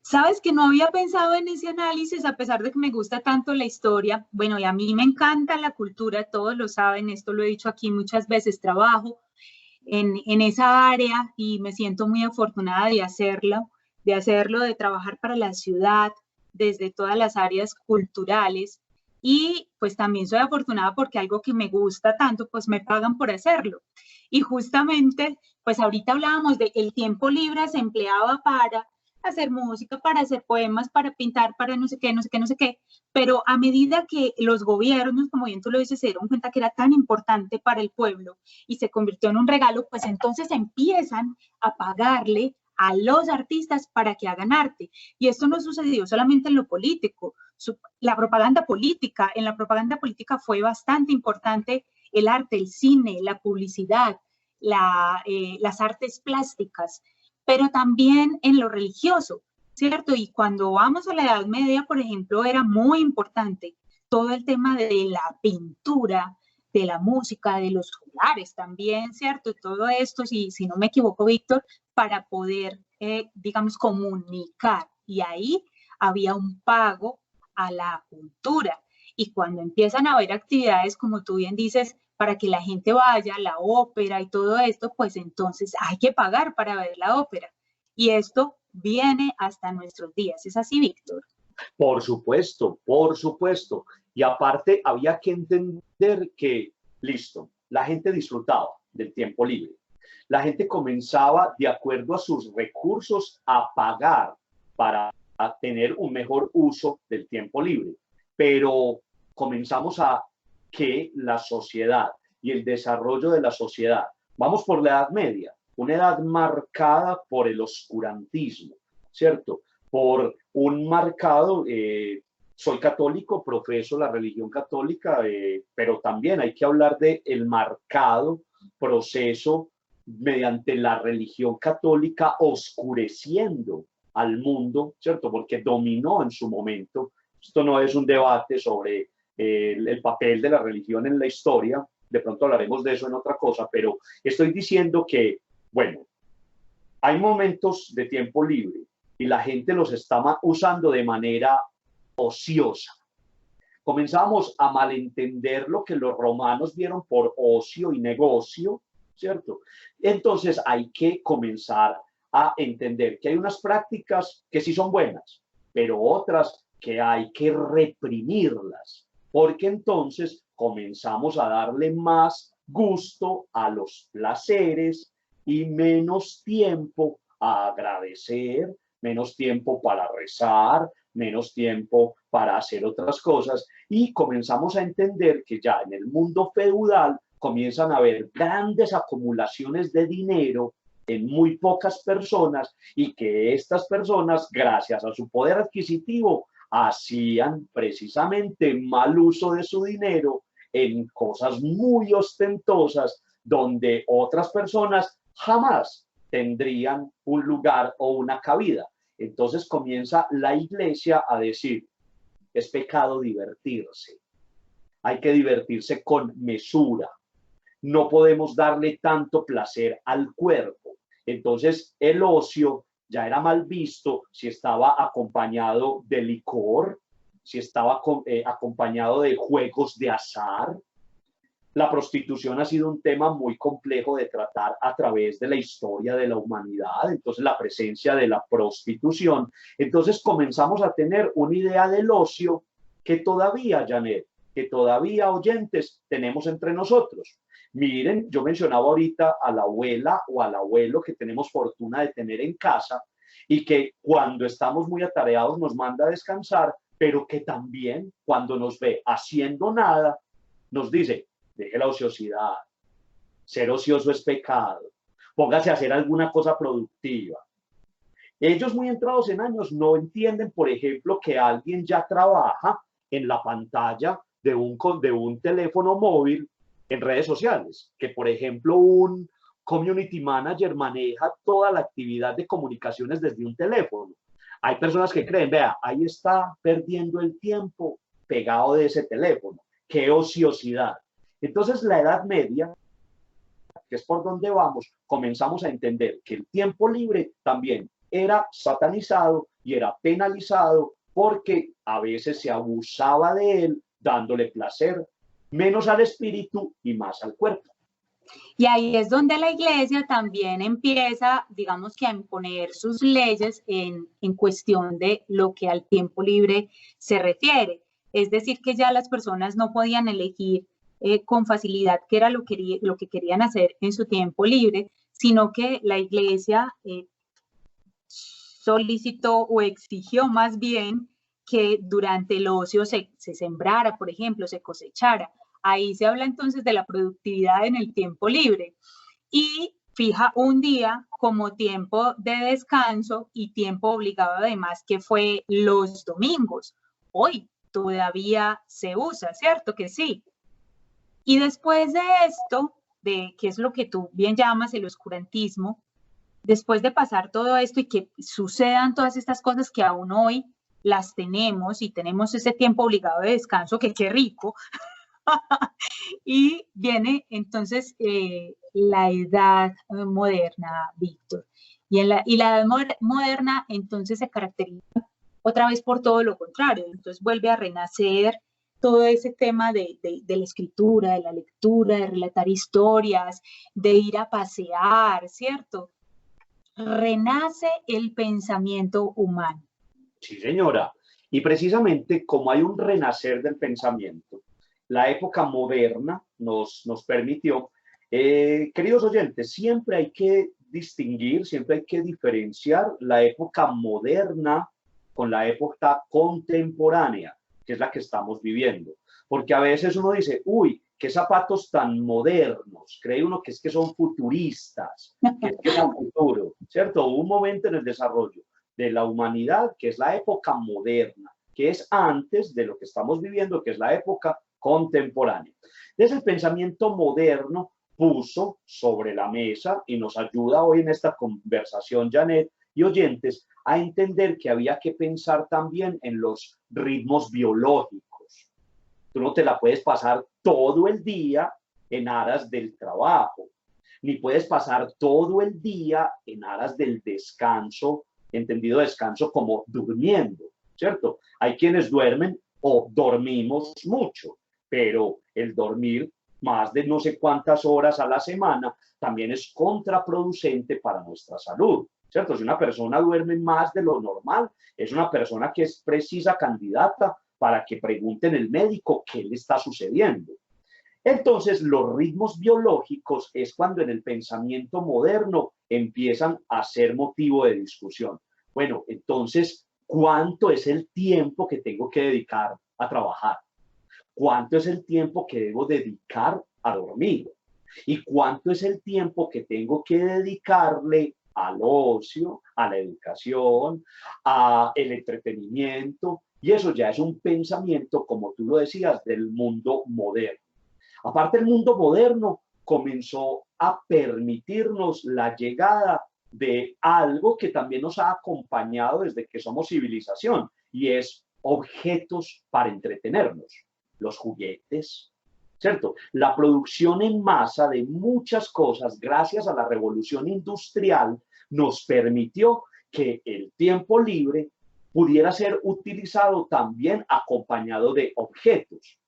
Sabes que no había pensado en ese análisis, a pesar de que me gusta tanto la historia. Bueno, y a mí me encanta la cultura, todos lo saben, esto lo he dicho aquí muchas veces, trabajo en esa área y me siento muy afortunada de hacerlo, de trabajar para la ciudad desde todas las áreas culturales. Y pues también soy afortunada porque algo que me gusta tanto, pues me pagan por hacerlo. Y justamente, pues ahorita hablábamos de el tiempo libre se empleaba para hacer música, para hacer poemas, para pintar, para no sé qué, no sé qué, no sé qué. Pero a medida que los gobiernos, como bien tú lo dices, se dieron cuenta que era tan importante para el pueblo y se convirtió en un regalo, pues entonces empiezan a pagarle a los artistas para que hagan arte. Y esto no sucedió solamente en lo político, la propaganda política, en la propaganda política fue bastante importante el arte, el cine, la publicidad, las artes plásticas, pero también en lo religioso, ¿cierto? Y cuando vamos a la Edad Media, por ejemplo, era muy importante todo el tema de la pintura, de la música, de los juglares también, ¿cierto? Todo esto, si no me equivoco, Víctor, para poder, digamos, comunicar. Y ahí había un pago a la cultura. Y cuando empiezan a haber actividades, como tú bien dices, para que la gente vaya, la ópera y todo esto, pues entonces hay que pagar para ver la ópera. Y esto viene hasta nuestros días. ¿Es así, Víctor? Por supuesto, por supuesto. Y aparte había que entender que, listo, la gente disfrutaba del tiempo libre. La gente comenzaba, de acuerdo a sus recursos, a pagar para tener un mejor uso del tiempo libre. Pero comenzamos a que la sociedad y el desarrollo de la sociedad, vamos por la Edad Media, una edad marcada por el oscurantismo, ¿cierto? Por un marcado, soy católico, profeso la religión católica, pero también hay que hablar del marcado proceso mediante la religión católica oscureciendo al mundo, ¿cierto? Porque dominó en su momento. Esto no es un debate sobre el papel de la religión en la historia, de pronto hablaremos de eso en otra cosa, pero estoy diciendo que, bueno, hay momentos de tiempo libre y la gente los está usando de manera ociosa. Comenzamos a malentender lo que los romanos vieron por ocio y negocio, ¿cierto? Entonces hay que comenzar a entender que hay unas prácticas que sí son buenas, pero otras que hay que reprimirlas, porque entonces comenzamos a darle más gusto a los placeres y menos tiempo a agradecer, menos tiempo para rezar, menos tiempo para hacer otras cosas, y comenzamos a entender que ya en el mundo feudal comienzan a haber grandes acumulaciones de dinero en muy pocas personas y que estas personas, gracias a su poder adquisitivo, hacían precisamente mal uso de su dinero en cosas muy ostentosas donde otras personas jamás tendrían un lugar o una cabida. Entonces comienza la iglesia a decir, es pecado divertirse, hay que divertirse con mesura, no podemos darle tanto placer al cuerpo. Entonces el ocio ya era mal visto si estaba acompañado de licor, si estaba acompañado de juegos de azar. La prostitución ha sido un tema muy complejo de tratar a través de la historia de la humanidad, entonces la presencia de la prostitución. Entonces comenzamos a tener una idea del ocio que todavía, Janet, que todavía oyentes tenemos entre nosotros. Miren, yo mencionaba ahorita a la abuela o al abuelo que tenemos fortuna de tener en casa y que cuando estamos muy atareados nos manda a descansar, pero que también cuando nos ve haciendo nada, nos dice, deje la ociosidad, ser ocioso es pecado, póngase a hacer alguna cosa productiva. Ellos muy entrados en años no entienden, por ejemplo, que alguien ya trabaja en la pantalla de un teléfono móvil en redes sociales, que por ejemplo un community manager maneja toda la actividad de comunicaciones desde un teléfono. Hay personas que creen, vea, ahí está perdiendo el tiempo pegado de ese teléfono. ¡Qué ociosidad! Entonces la Edad Media, que es por donde vamos, comenzamos a entender que el tiempo libre también era satanizado y era penalizado porque a veces se abusaba de él dándole placer, menos al espíritu y más al cuerpo. Y ahí es donde la iglesia también empieza, digamos que a imponer sus leyes en cuestión de lo que al tiempo libre se refiere. Es decir, que ya las personas no podían elegir con facilidad qué era lo que querían hacer en su tiempo libre, sino que la iglesia solicitó o exigió más bien que durante el ocio se sembrara, por ejemplo, se cosechara. Ahí se habla entonces de la productividad en el tiempo libre y fija un día como tiempo de descanso y tiempo obligado además, que fue los domingos. Hoy todavía se usa, ¿cierto que sí? Y después de esto, de qué es lo que tú bien llamas el oscurantismo, después de pasar todo esto y que sucedan todas estas cosas que aún hoy las tenemos y tenemos ese tiempo obligado de descanso, que qué rico, y viene entonces la edad moderna, Víctor. Y la edad moderna entonces se caracteriza otra vez por todo lo contrario. Entonces vuelve a renacer todo ese tema de la escritura, de la lectura, de relatar historias, de ir a pasear, ¿cierto? Renace el pensamiento humano. Sí, señora. Y precisamente como hay un renacer del pensamiento, la época moderna nos permitió, queridos oyentes, siempre hay que distinguir, siempre hay que diferenciar la época moderna con la época contemporánea, que es la que estamos viviendo. Porque a veces uno dice, uy, qué zapatos tan modernos, cree uno que es que son futuristas, que es que es el futuro, ¿cierto? Hubo un momento en el desarrollo de la humanidad que es la época moderna, que es antes de lo que estamos viviendo, que es la época contemporánea. Entonces el pensamiento moderno puso sobre la mesa y nos ayuda hoy en esta conversación, Janet y oyentes, a entender que había que pensar también en los ritmos biológicos. Tú no te la puedes pasar todo el día en aras del trabajo, ni puedes pasar todo el día en aras del descanso, entendido descanso como durmiendo, ¿cierto? Hay quienes duermen o dormimos mucho, pero el dormir más de no sé cuántas horas a la semana también es contraproducente para nuestra salud, ¿cierto? Si una persona duerme más de lo normal, es una persona que es precisa candidata para que pregunten al médico qué le está sucediendo. Entonces, los ritmos biológicos es cuando en el pensamiento moderno empiezan a ser motivo de discusión. Bueno, entonces, ¿cuánto es el tiempo que tengo que dedicar a trabajar? ¿Cuánto es el tiempo que debo dedicar a dormir? ¿Y cuánto es el tiempo que tengo que dedicarle al ocio, a la educación, al entretenimiento? Y eso ya es un pensamiento, como tú lo decías, del mundo moderno. Aparte, el mundo moderno comenzó a permitirnos la llegada de algo que también nos ha acompañado desde que somos civilización, y es objetos para entretenernos, los juguetes, ¿cierto? La producción en masa de muchas cosas, gracias a la revolución industrial, nos permitió que el tiempo libre pudiera ser utilizado también acompañado de objetos.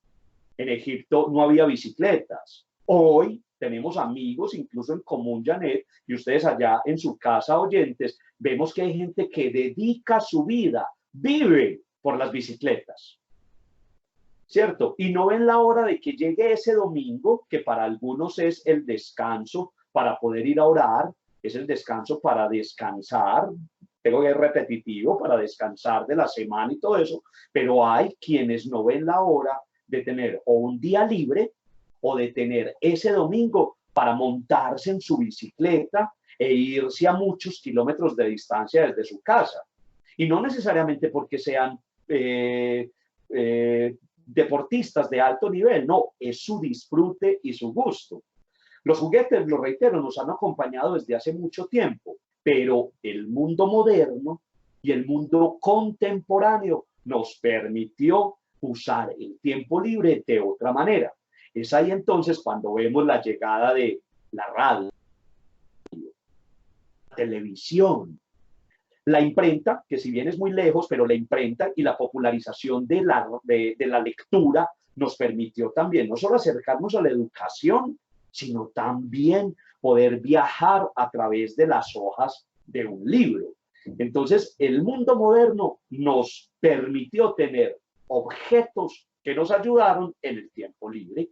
En Egipto no había bicicletas. Hoy tenemos amigos, incluso en común, Janet, y ustedes allá en su casa, oyentes, vemos que hay gente que dedica su vida, vive por las bicicletas, ¿cierto? Y no ven la hora de que llegue ese domingo, que para algunos es el descanso para poder ir a orar, es el descanso para descansar, tengo que ser repetitivo, para descansar de la semana y todo eso, pero hay quienes no ven la hora de tener o un día libre o de tener ese domingo para montarse en su bicicleta e irse a muchos kilómetros de distancia desde su casa. Y no necesariamente porque sean deportistas de alto nivel, no, es su disfrute y su gusto. Los juguetes, lo reitero, nos han acompañado desde hace mucho tiempo, pero el mundo moderno y el mundo contemporáneo nos permitió usar el tiempo libre de otra manera. Es ahí entonces cuando vemos la llegada de la radio, la televisión, la imprenta, que si bien es muy lejos, pero la imprenta y la popularización de la lectura nos permitió también no solo acercarnos a la educación, sino también poder viajar a través de las hojas de un libro. Entonces, el mundo moderno nos permitió tener objetos que nos ayudaron en el tiempo libre.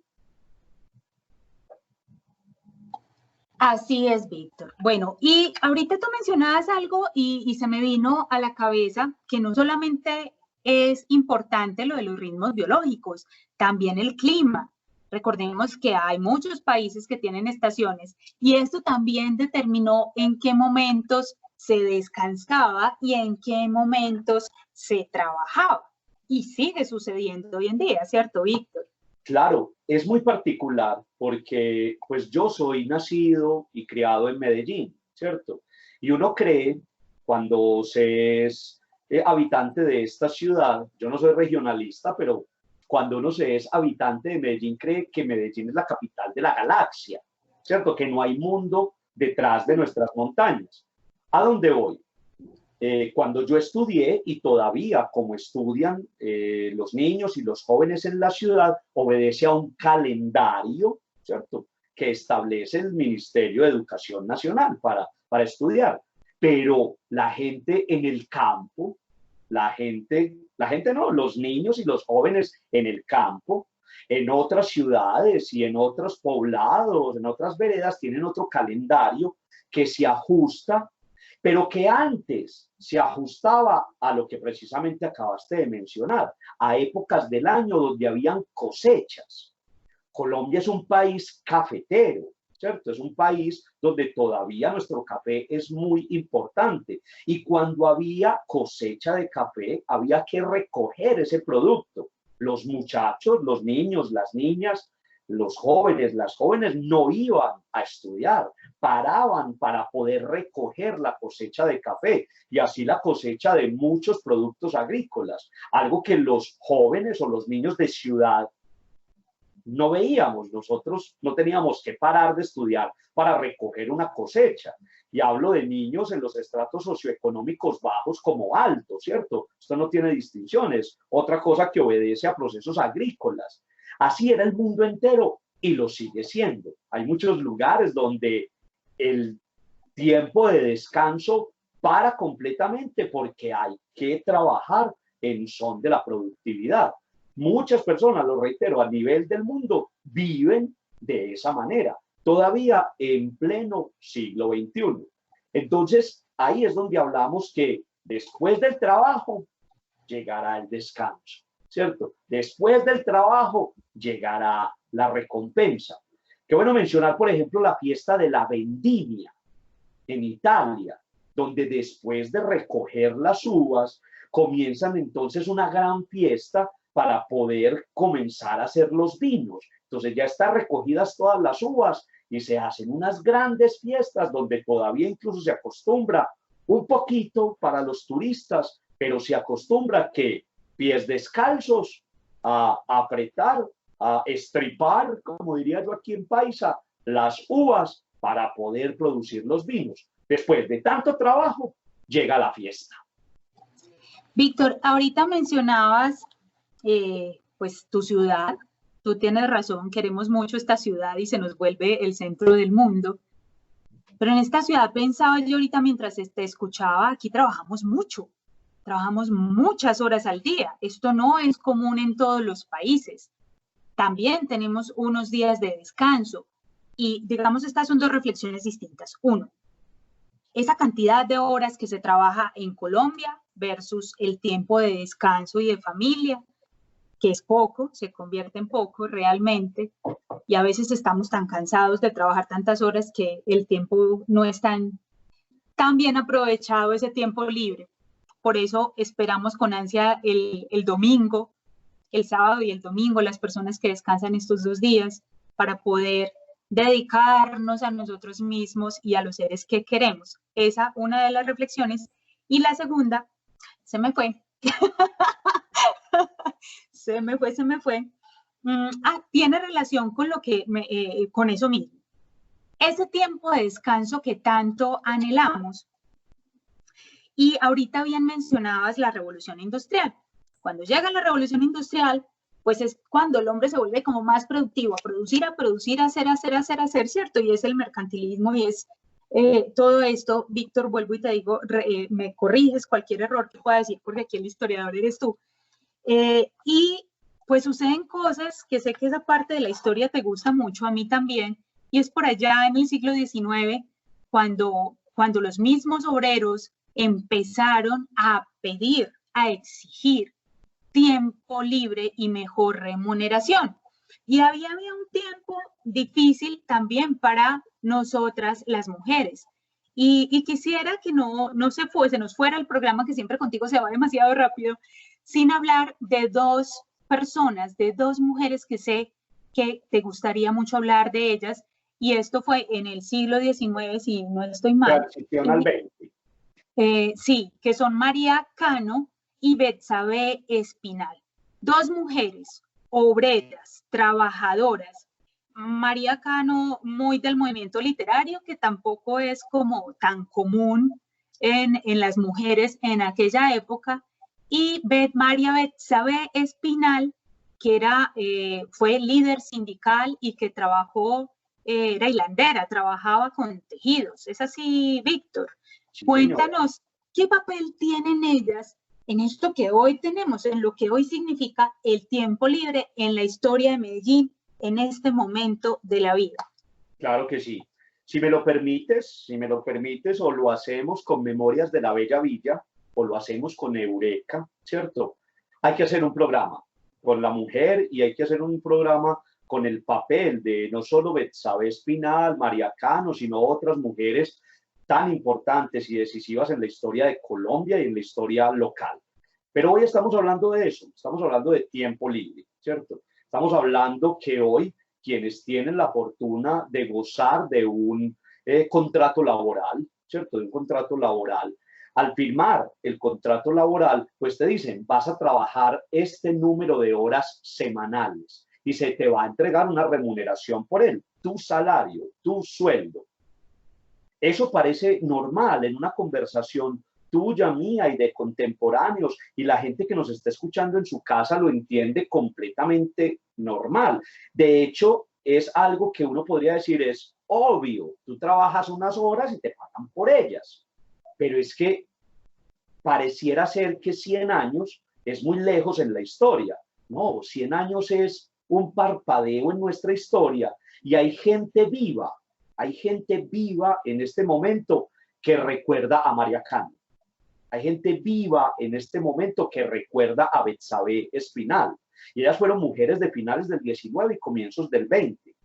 Así es, Víctor. Bueno, y ahorita tú mencionabas algo y se me vino a la cabeza que no solamente es importante lo de los ritmos biológicos, también el clima. Recordemos que hay muchos países que tienen estaciones y esto también determinó en qué momentos se descansaba y en qué momentos se trabajaba. Y sigue sucediendo hoy en día, ¿cierto, Víctor? Claro, es muy particular porque pues yo soy nacido y criado en Medellín, ¿cierto? Y uno cree cuando se es habitante de esta ciudad, yo no soy regionalista, pero cuando uno se es habitante de Medellín cree que Medellín es la capital de la galaxia, ¿cierto? Que no hay mundo detrás de nuestras montañas. ¿A dónde voy? Cuando yo estudié y todavía como estudian los niños y los jóvenes en la ciudad, obedece a un calendario, ¿cierto?, que establece el Ministerio de Educación Nacional para estudiar. Pero la gente en el campo, la gente no, los niños y los jóvenes en el campo, en otras ciudades y en otros poblados, en otras veredas, tienen otro calendario que se ajusta, pero que antes se ajustaba a lo que precisamente acabaste de mencionar, a épocas del año donde habían cosechas. Colombia es un país cafetero, ¿cierto? Es un país donde todavía nuestro café es muy importante y cuando había cosecha de café había que recoger ese producto. Los muchachos, los niños, las niñas, los jóvenes, las jóvenes no iban a estudiar, paraban para poder recoger la cosecha de café y así la cosecha de muchos productos agrícolas, algo que los jóvenes o los niños de ciudad no veíamos. Nosotros no teníamos que parar de estudiar para recoger una cosecha. Y hablo de niños en los estratos socioeconómicos bajos como altos, ¿cierto? Esto no tiene distinciones. Otra cosa que obedece a procesos agrícolas. Así era el mundo entero y lo sigue siendo. Hay muchos lugares donde el tiempo de descanso para completamente porque hay que trabajar en son de la productividad. Muchas personas, lo reitero, a nivel del mundo viven de esa manera, todavía en pleno siglo XXI. Entonces, ahí es donde hablamos que después del trabajo llegará el descanso, ¿cierto? Después del trabajo llegará la recompensa. Qué bueno mencionar, por ejemplo, la fiesta de la vendimia en Italia, donde después de recoger las uvas, comienzan entonces una gran fiesta para poder comenzar a hacer los vinos. Entonces ya están recogidas todas las uvas y se hacen unas grandes fiestas donde todavía incluso se acostumbra un poquito para los turistas, pero se acostumbra que pies descalzos a apretar, a estripar, como diría yo aquí en Paisa, las uvas para poder producir los vinos. Después de tanto trabajo, llega la fiesta. Víctor, ahorita mencionabas pues tu ciudad. Tú tienes razón, queremos mucho esta ciudad y se nos vuelve el centro del mundo. Pero en esta ciudad pensaba yo ahorita mientras te escuchaba, aquí trabajamos mucho, trabajamos muchas horas al día. Esto no es común en todos los países. También tenemos unos días de descanso y digamos estas son dos reflexiones distintas. Uno, esa cantidad de horas que se trabaja en Colombia versus el tiempo de descanso y de familia, que es poco, se convierte en poco realmente, y a veces estamos tan cansados de trabajar tantas horas que el tiempo no es tan bien aprovechado, ese tiempo libre. Por eso esperamos con ansia el domingo, el sábado y el domingo, las personas que descansan estos 2 días, para poder dedicarnos a nosotros mismos y a los seres que queremos. Esa una de las reflexiones. Y la segunda, se me fue. se me fue. Tiene relación con lo que con eso mismo. Ese tiempo de descanso que tanto anhelamos. Y ahorita bien mencionabas la revolución industrial. Cuando llega la revolución industrial, pues es cuando el hombre se vuelve como más productivo, a producir, hacer, ¿cierto? Y es el mercantilismo y es todo esto. Víctor, vuelvo y te digo, me corriges cualquier error que pueda decir, porque aquí el historiador eres tú. Y pues suceden cosas que sé que esa parte de la historia te gusta mucho, a mí también, y es por allá en el siglo XIX cuando los mismos obreros empezaron a pedir, a exigir tiempo libre y mejor remuneración. Y había un tiempo difícil también para nosotras las mujeres. Y quisiera que no se nos fuera el programa, que siempre contigo se va demasiado rápido, sin hablar de dos personas, de dos mujeres que sé que te gustaría mucho hablar de ellas, y esto fue en el siglo XIX, si no estoy mal. Transición al 20. Sí, que son María Cano y Betsabe Espinal. Dos mujeres, obreras, trabajadoras. María Cano, muy del movimiento literario, que tampoco es como tan común en las mujeres en aquella época, y María Betsabe Espinal, que fue líder sindical y que trabajó, era hilandera, trabajaba con tejidos. ¿Es así, Víctor? Sí, Cuéntanos, ¿qué papel tienen ellas en esto que hoy tenemos, en lo que hoy significa el tiempo libre en la historia de Medellín, en este momento de la vida? Claro que sí. Si me lo permites, o lo hacemos con Memorias de la Bella Villa, o lo hacemos con Eureka, ¿cierto? Hay que hacer un programa con la mujer y hay que hacer un programa con el papel de no solo Betsabe Espinal, María Cano, sino otras mujeres tan importantes y decisivas en la historia de Colombia y en la historia local. Pero hoy estamos hablando de eso, estamos hablando de tiempo libre, ¿cierto? Estamos hablando que hoy quienes tienen la fortuna de gozar de un contrato laboral, ¿cierto? De un contrato laboral. Al firmar el contrato laboral, pues te dicen, vas a trabajar este número de horas semanales y se te va a entregar una remuneración por él, tu salario, tu sueldo. Eso parece normal en una conversación tuya, mía y de contemporáneos, y la gente que nos está escuchando en su casa lo entiende completamente normal. De hecho, es algo que uno podría decir es obvio, tú trabajas unas horas y te pagan por ellas, pero es que pareciera ser que 100 años es muy lejos en la historia. No, 100 años es un parpadeo en nuestra historia y hay gente viva en este momento que recuerda a María Cano. Hay gente viva en este momento que recuerda a Betsabe Espinal. Y ellas fueron mujeres de finales del 19 y comienzos del 20.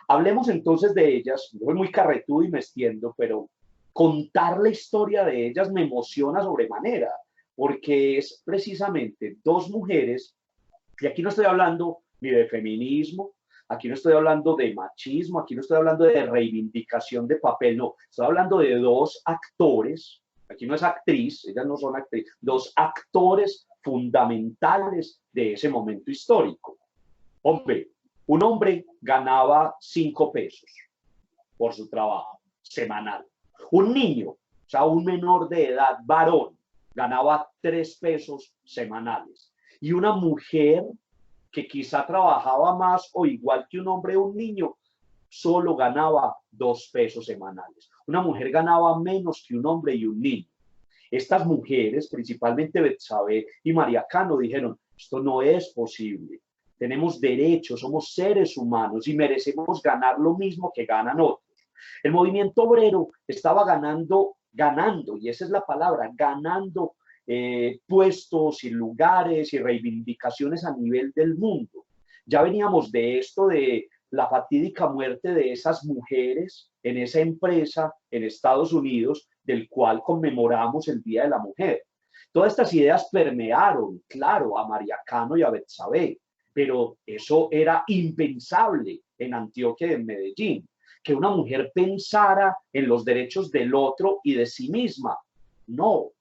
Hablemos entonces de ellas. Yo soy muy carretudo y me extiendo, pero contar la historia de ellas me emociona sobremanera, porque es precisamente dos mujeres, y aquí no estoy hablando ni de feminismo, aquí no estoy hablando de machismo, aquí no estoy hablando de reivindicación de papel, no, estoy hablando de dos actores, aquí no es actriz, ellas no son actrices, dos actores fundamentales de ese momento histórico. Hombre, un hombre ganaba 5 pesos por su trabajo semanal. Un niño, o sea, un menor de edad, varón, ganaba 3 pesos semanales. Y una mujer que quizá trabajaba más o igual que un hombre o un niño, solo ganaba 2 pesos semanales. Una mujer ganaba menos que un hombre y un niño. Estas mujeres, principalmente Betsabe y María Cano, dijeron, esto no es posible. Tenemos derechos, somos seres humanos y merecemos ganar lo mismo que ganan otros. El movimiento obrero estaba ganando, y esa es la palabra, ganando puestos y lugares y reivindicaciones a nivel del mundo. Ya veníamos de esto, de la fatídica muerte de esas mujeres en esa empresa en Estados Unidos, del cual conmemoramos el Día de la Mujer. Todas estas ideas permearon, claro, a María Cano y a Betsabe, pero eso era impensable en Antioquia y en Medellín, que una mujer pensara en los derechos del otro y de sí misma. No.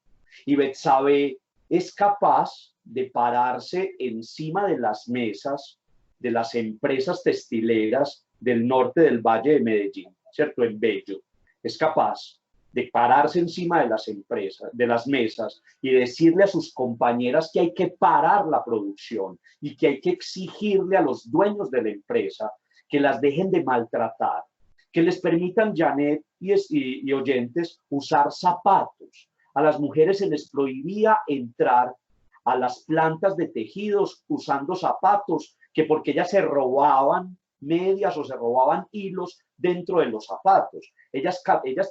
Y Betsabe es capaz de pararse encima de las mesas de las empresas textileras del norte del Valle de Medellín, ¿cierto? En Bello. Es capaz de pararse encima de las empresas, de las mesas y decirle a sus compañeras que hay que parar la producción y que hay que exigirle a los dueños de la empresa que las dejen de maltratar, que les permitan, Janet y oyentes, usar zapatos. A las mujeres se les prohibía entrar a las plantas de tejidos usando zapatos, que porque ellas se robaban medias o se robaban hilos dentro de los zapatos. Ellas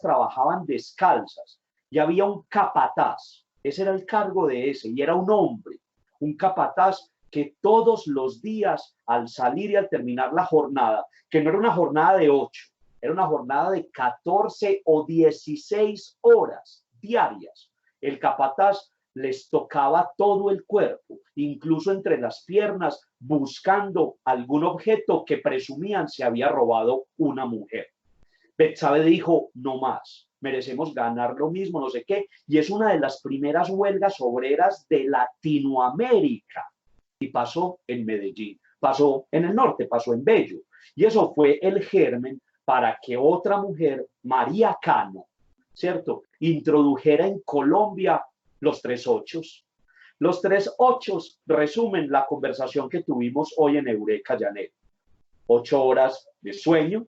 trabajaban descalzas y había un capataz. Ese era el cargo de ese y era un hombre, un capataz que todos los días al salir y al terminar la jornada, que no era una jornada de 8, era una jornada de 14 o 16 horas diarias, el capataz les tocaba todo el cuerpo, incluso entre las piernas, buscando algún objeto que presumían se había robado una mujer. Betsabe dijo, no más, merecemos ganar lo mismo, no sé qué, y es una de las primeras huelgas obreras de Latinoamérica. Y pasó en Medellín, pasó en el norte, pasó en Bello. Y eso fue el germen para que otra mujer, María Cano, ¿cierto?, introdujera en Colombia los 3 ochos. Los 3 ochos resumen la conversación que tuvimos hoy en Eureka, Janet. 8 horas de sueño,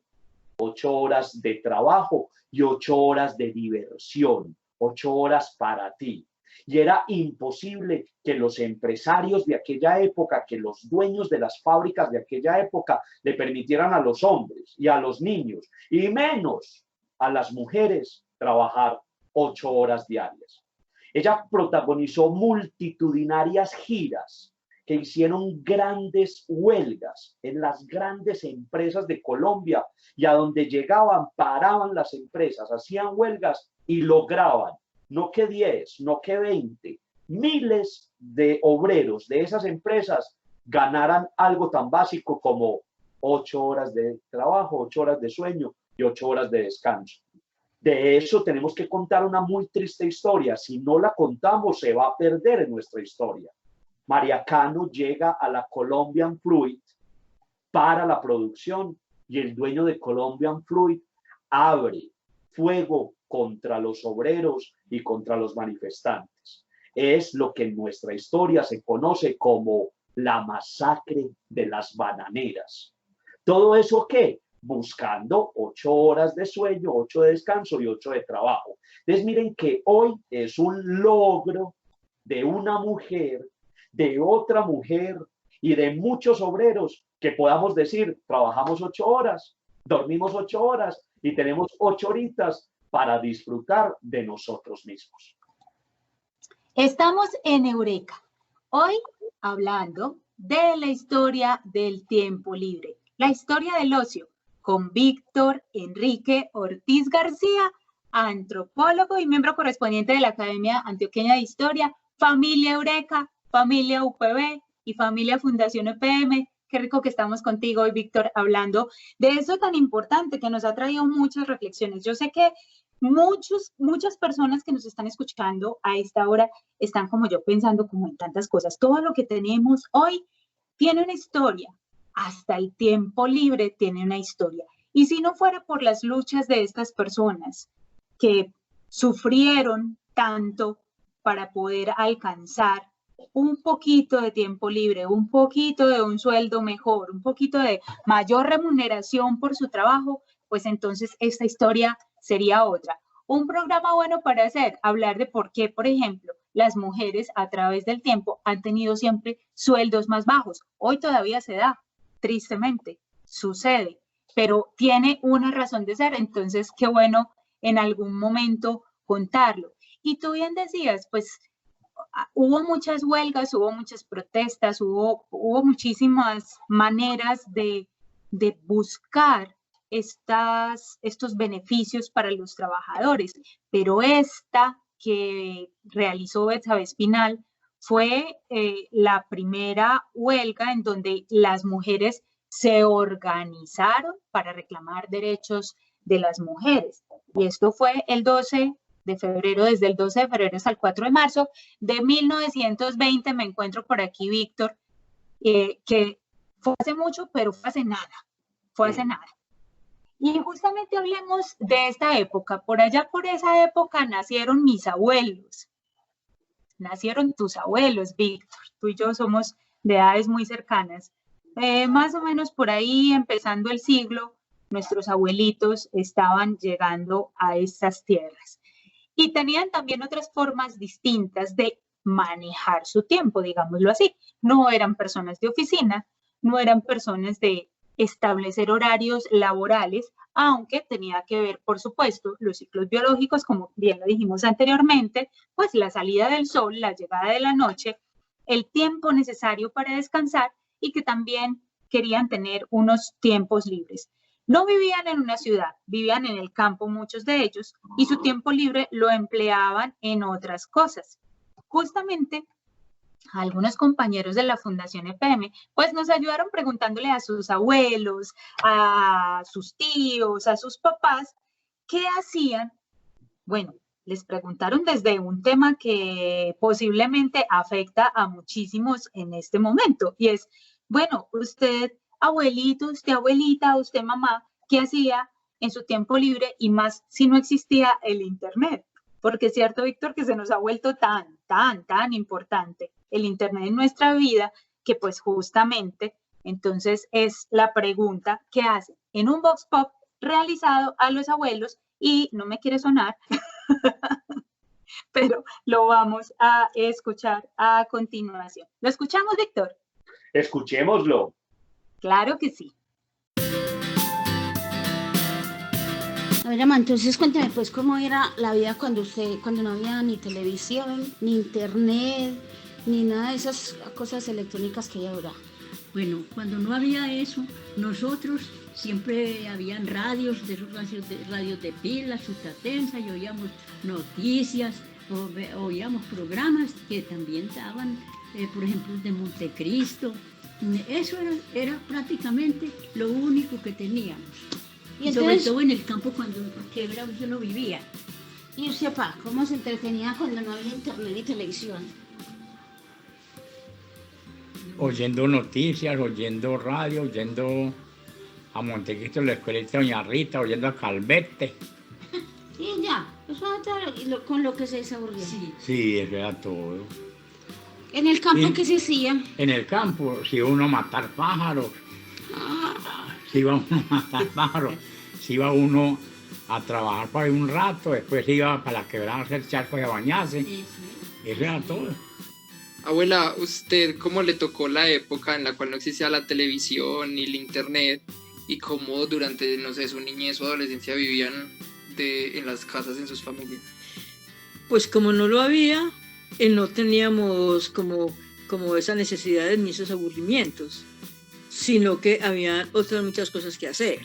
8 horas de trabajo y 8 horas de diversión, 8 horas para ti. Y era imposible que los empresarios de aquella época, que los dueños de las fábricas de aquella época le permitieran a los hombres y a los niños, y menos a las mujeres, trabajar 8 horas diarias. Ella protagonizó multitudinarias giras que hicieron grandes huelgas en las grandes empresas de Colombia, y a donde llegaban, paraban las empresas, hacían huelgas y lograban, no que 10, no que 20, miles de obreros de esas empresas ganaran algo tan básico como 8 horas de trabajo, 8 horas de sueño y 8 horas de descanso. De eso tenemos que contar una muy triste historia. Si no la contamos, se va a perder en nuestra historia. María Cano llega a la Colombian Fluid para la producción y el dueño de Colombian Fluid abre fuego contra los obreros y contra los manifestantes. Es lo que en nuestra historia se conoce como la masacre de las bananeras. ¿Todo eso qué? Buscando 8 horas de sueño, 8 de descanso y 8 de trabajo. Entonces miren que hoy es un logro de una mujer, de otra mujer y de muchos obreros que podamos decir, trabajamos 8 horas, dormimos 8 horas y tenemos 8 horitas para disfrutar de nosotros mismos. Estamos en Eureka, hoy hablando de la historia del tiempo libre, la historia del ocio, con Víctor Enrique Ortiz García, antropólogo y miembro correspondiente de la Academia Antioqueña de Historia, familia Eureka, familia UPB y familia Fundación EPM. Qué rico que estamos contigo hoy, Víctor, hablando de eso tan importante que nos ha traído muchas reflexiones. Yo sé que muchas personas que nos están escuchando a esta hora están como yo pensando como en tantas cosas. Todo lo que tenemos hoy tiene una historia. Hasta el tiempo libre tiene una historia. Y si no fuera por las luchas de estas personas que sufrieron tanto para poder alcanzar un poquito de tiempo libre, un poquito de un sueldo mejor, un poquito de mayor remuneración por su trabajo, pues entonces esta historia sería otra. Un programa bueno para hacer, hablar de por qué, por ejemplo, las mujeres a través del tiempo han tenido siempre sueldos más bajos. Hoy todavía se da, tristemente, sucede, pero tiene una razón de ser, entonces qué bueno en algún momento contarlo. Y tú bien decías, pues hubo muchas huelgas, hubo muchas protestas, hubo muchísimas maneras de buscar estos beneficios para los trabajadores, pero esta que realizó Betsabe Espinal fue la primera huelga en donde las mujeres se organizaron para reclamar derechos de las mujeres. Y esto fue el 12 de febrero, desde el 12 de febrero hasta el 4 de marzo de 1920. Me encuentro por aquí, Víctor, que fue hace mucho, pero fue hace nada. Y justamente hablemos de esta época. Por allá, por esa época, nacieron mis abuelos. Nacieron tus abuelos, Víctor. Tú y yo somos de edades muy cercanas. Más o menos por ahí, empezando el siglo, nuestros abuelitos estaban llegando a estas tierras. Y tenían también otras formas distintas de manejar su tiempo, digámoslo así. No eran personas de oficina, no eran personas de establecer horarios laborales, aunque tenía que ver, por supuesto, los ciclos biológicos, como bien lo dijimos anteriormente, pues la salida del sol, la llegada de la noche, el tiempo necesario para descansar y que también querían tener unos tiempos libres. No vivían en una ciudad, vivían en el campo muchos de ellos y su tiempo libre lo empleaban en otras cosas. Justamente algunos compañeros de la Fundación EPM pues nos ayudaron preguntándole a sus abuelos, a sus tíos, a sus papás, ¿qué hacían? Bueno, les preguntaron desde un tema que posiblemente afecta a muchísimos en este momento y es, bueno, usted abuelito, usted abuelita, usted mamá, ¿qué hacía en su tiempo libre? Y más si no existía el internet. Porque es cierto, Víctor, que se nos ha vuelto tan importante el internet en nuestra vida, que pues justamente, entonces es la pregunta que hacen en un Vox Pop realizado a los abuelos y no me quiere sonar, pero lo vamos a escuchar a continuación. ¿Lo escuchamos, Víctor? Escuchémoslo. Claro que sí. A ver, Ama, entonces cuéntame pues cómo era la vida cuando no había ni televisión, ni internet, ni nada de esas cosas electrónicas que hay ahora. Bueno, cuando no había eso, nosotros siempre habían radios, de esos radios de pilas, sustatensa, y oíamos noticias, oíamos programas que también daban, por ejemplo, de Montecristo. Eso era prácticamente lo único que teníamos. Y entonces, sobre todo en el campo cuando yo no vivía. Y usted, papá, ¿cómo se entretenía cuando no había internet y televisión? Oyendo noticias, oyendo radio, oyendo a Montecristo, la escuelita de Doña Rita, oyendo a Calvete. Y ya, eso era con lo que se desaburría. Sí, eso era todo. ¿En el campo qué se hacía? En el campo, si iba uno a matar pájaros. Si iba uno a matar pájaros, si iba uno a trabajar por ahí un rato, después iba para la quebrada a hacer charcos y a bañarse. Eso era todo. Abuela, ¿usted cómo le tocó la época en la cual no existía la televisión ni el internet y cómo durante, no sé, su niñez o adolescencia vivían en las casas en sus familias? Pues como no lo había, no teníamos como esas necesidades ni esos aburrimientos, sino que había otras muchas cosas que hacer.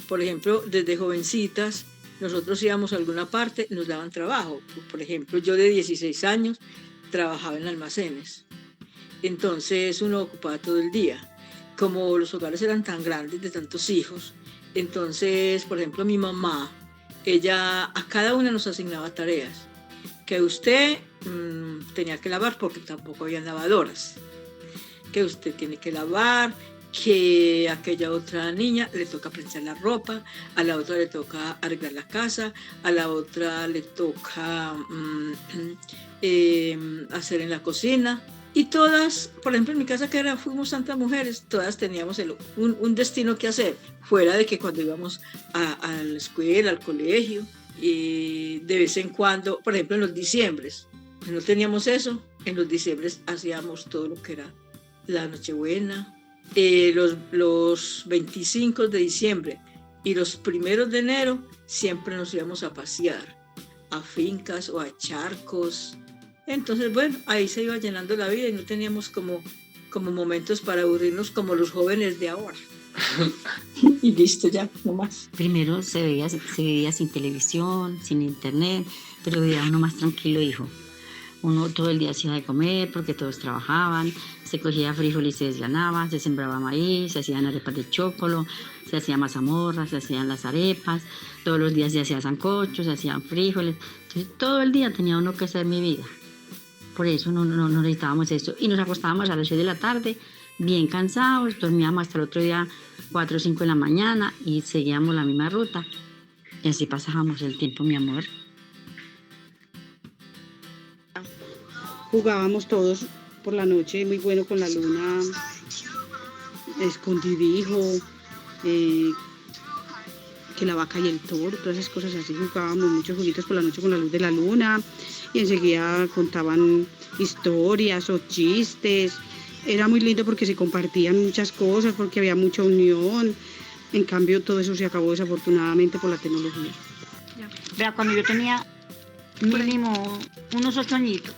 Por ejemplo, desde jovencitas, nosotros íbamos a alguna parte, nos daban trabajo. Por ejemplo, yo de 16 años trabajaba en almacenes. Entonces uno ocupaba todo el día. Como los hogares eran tan grandes, de tantos hijos, entonces, por ejemplo, mi mamá, ella a cada una nos asignaba tareas. Que usted tenía que lavar porque tampoco había lavadoras. Que usted tiene que lavar, que a aquella otra niña le toca planchar la ropa, a la otra le toca arreglar la casa, a la otra le toca hacer en la cocina. Y todas, por ejemplo en mi casa que fuimos tantas mujeres, todas teníamos un destino que hacer, fuera de que cuando íbamos a la escuela, al colegio, y de vez en cuando, por ejemplo en los diciembres, pues no teníamos eso, en los diciembres hacíamos todo lo que era la Nochebuena, los 25 de diciembre y los 1 de enero siempre nos íbamos a pasear a fincas o a charcos. Entonces, bueno, ahí se iba llenando la vida y no teníamos como momentos para aburrirnos como los jóvenes de ahora. Y listo, ya, no más. Primero se vivía sin televisión, sin internet, pero vivía uno más tranquilo, hijo. Uno todo el día hacía de comer porque todos trabajaban, se cogía frijoles y se desgranaba, se sembraba maíz, se hacían arepas de chocolo, se hacía mazamorra, se hacían las arepas, todos los días se hacía sancocho, se hacían frijoles. Entonces todo el día tenía uno que hacer mi vida. Por eso no necesitábamos eso. Y nos acostábamos a las 6 de la tarde, bien cansados, dormíamos hasta el otro día 4 o 5 de la mañana y seguíamos la misma ruta. Y así pasábamos el tiempo, mi amor. Jugábamos todos por la noche, muy bueno con la luna, escondidijo, que la vaca y el toro, todas esas cosas así. Jugábamos muchos jueguitos por la noche con la luz de la luna y enseguida contaban historias o chistes era muy lindo porque se compartían muchas cosas, porque había mucha unión. En cambio, todo eso se acabó desafortunadamente por la tecnología. Vea, cuando yo tenía mínimo unos 8 añitos,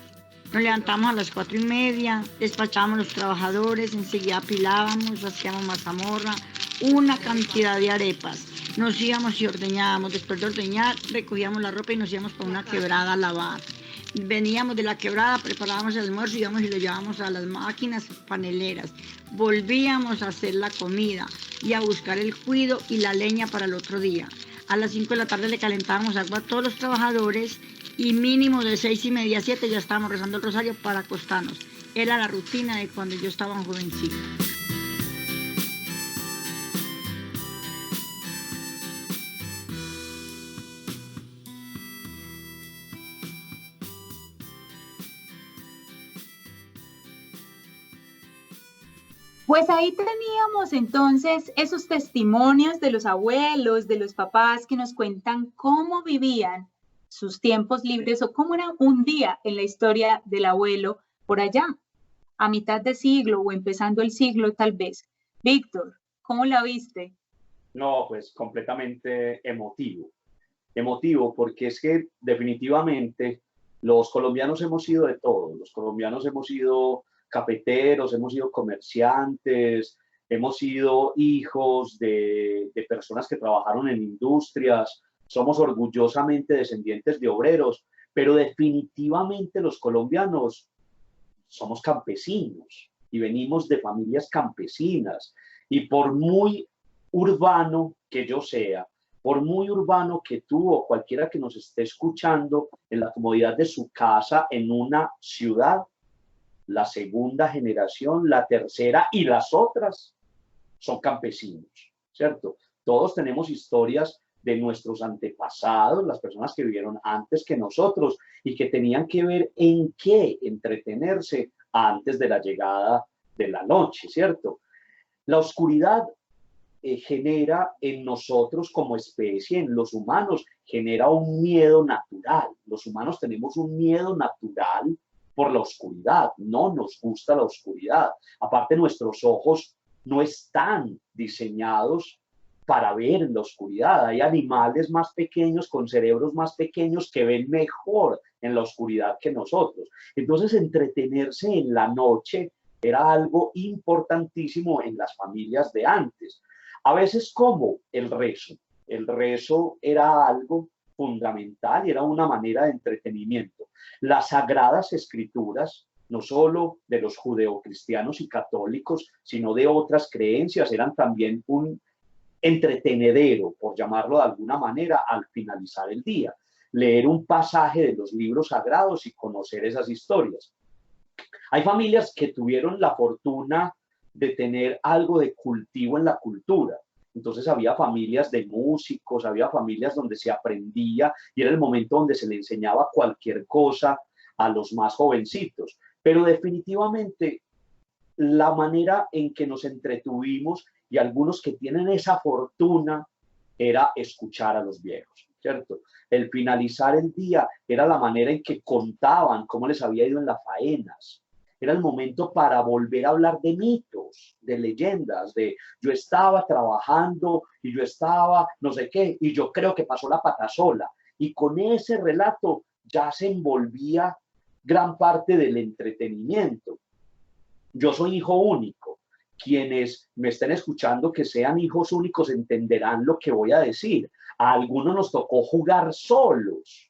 nos levantamos a las 4:30, despachábamos los trabajadores, enseguida apilábamos, hacíamos mazamorra, una cantidad de arepas. Nos íbamos y ordeñábamos, después de ordeñar recogíamos la ropa y nos íbamos para una quebrada a lavar. Veníamos de la quebrada, preparábamos el almuerzo, íbamos y lo llevábamos a las máquinas paneleras. Volvíamos a hacer la comida y a buscar el cuido y la leña para el otro día. A las 5 de la tarde le calentábamos agua a todos los trabajadores y mínimo de 6:30 a 7 ya estábamos rezando el rosario para acostarnos. Era la rutina de cuando yo estaba jovencita. Pues ahí teníamos entonces esos testimonios de los abuelos, de los papás que nos cuentan cómo vivían sus tiempos libres o cómo era un día en la historia del abuelo por allá, a mitad de siglo o empezando el siglo tal vez. Víctor, ¿cómo la viste? No, pues completamente emotivo. Emotivo porque es que definitivamente los colombianos hemos sido de todo. Los colombianos hemos sido cafeteros, hemos sido comerciantes, hemos sido hijos de personas que trabajaron en industrias, somos orgullosamente descendientes de obreros, pero definitivamente los colombianos somos campesinos y venimos de familias campesinas. Y por muy urbano que yo sea, por muy urbano que tú o cualquiera que nos esté escuchando en la comodidad de su casa en una ciudad, la segunda generación, la tercera y las otras son campesinos, ¿cierto? Todos tenemos historias de nuestros antepasados, las personas que vivieron antes que nosotros y que tenían que ver en qué entretenerse antes de la llegada de la noche, ¿cierto? La oscuridad genera en nosotros como especie, en los humanos, genera un miedo natural. Los humanos tenemos un miedo natural por la oscuridad, no nos gusta la oscuridad. Aparte, nuestros ojos no están diseñados para ver en la oscuridad. Hay animales más pequeños, con cerebros más pequeños, que ven mejor en la oscuridad que nosotros. Entonces, entretenerse en la noche era algo importantísimo en las familias de antes. A veces como el rezo. El rezo era algo fundamental y era una manera de entretenimiento. Las sagradas escrituras, no solo de los judeocristianos y católicos, sino de otras creencias, eran también un entretenedero, por llamarlo de alguna manera, al finalizar el día. Leer un pasaje de los libros sagrados y conocer esas historias. Hay familias que tuvieron la fortuna de tener algo de cultivo en la cultura. Entonces había familias de músicos, había familias donde se aprendía y era el momento donde se le enseñaba cualquier cosa a los más jovencitos. Pero definitivamente la manera en que nos entretuvimos y algunos que tienen esa fortuna era escuchar a los viejos, ¿cierto? El finalizar el día era la manera en que contaban cómo les había ido en las faenas. Era el momento para volver a hablar de mitos, de leyendas, de yo estaba trabajando y yo estaba no sé qué, y yo creo que pasó la pata sola. Y con ese relato ya se envolvía gran parte del entretenimiento. Yo soy hijo único. Quienes me estén escuchando que sean hijos únicos entenderán lo que voy a decir. A algunos nos tocó jugar solos,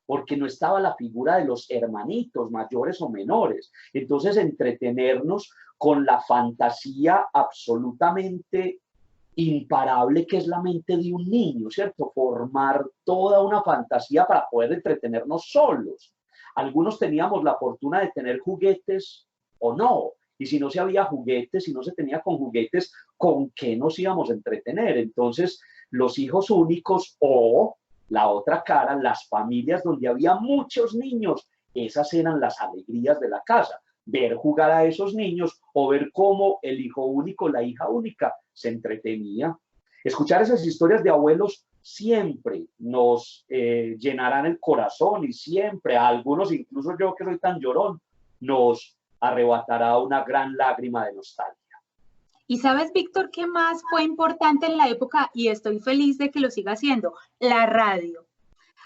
porque no estaba la figura de los hermanitos mayores o menores. Entonces, entretenernos con la fantasía absolutamente imparable que es la mente de un niño, ¿cierto? Formar toda una fantasía para poder entretenernos solos. Algunos teníamos la fortuna de tener juguetes o no. Y si no se había juguetes, si no se tenía con juguetes, ¿con qué nos íbamos a entretener? Entonces, los hijos únicos o la otra cara, las familias donde había muchos niños, esas eran las alegrías de la casa. Ver jugar a esos niños o ver cómo el hijo único, la hija única se entretenía. Escuchar esas historias de abuelos siempre nos llenarán el corazón y siempre, a algunos, incluso yo que soy tan llorón, nos arrebatará una gran lágrima de nostalgia. Y sabes, Víctor, ¿qué más fue importante en la época? Y estoy feliz de que lo siga haciendo, la radio.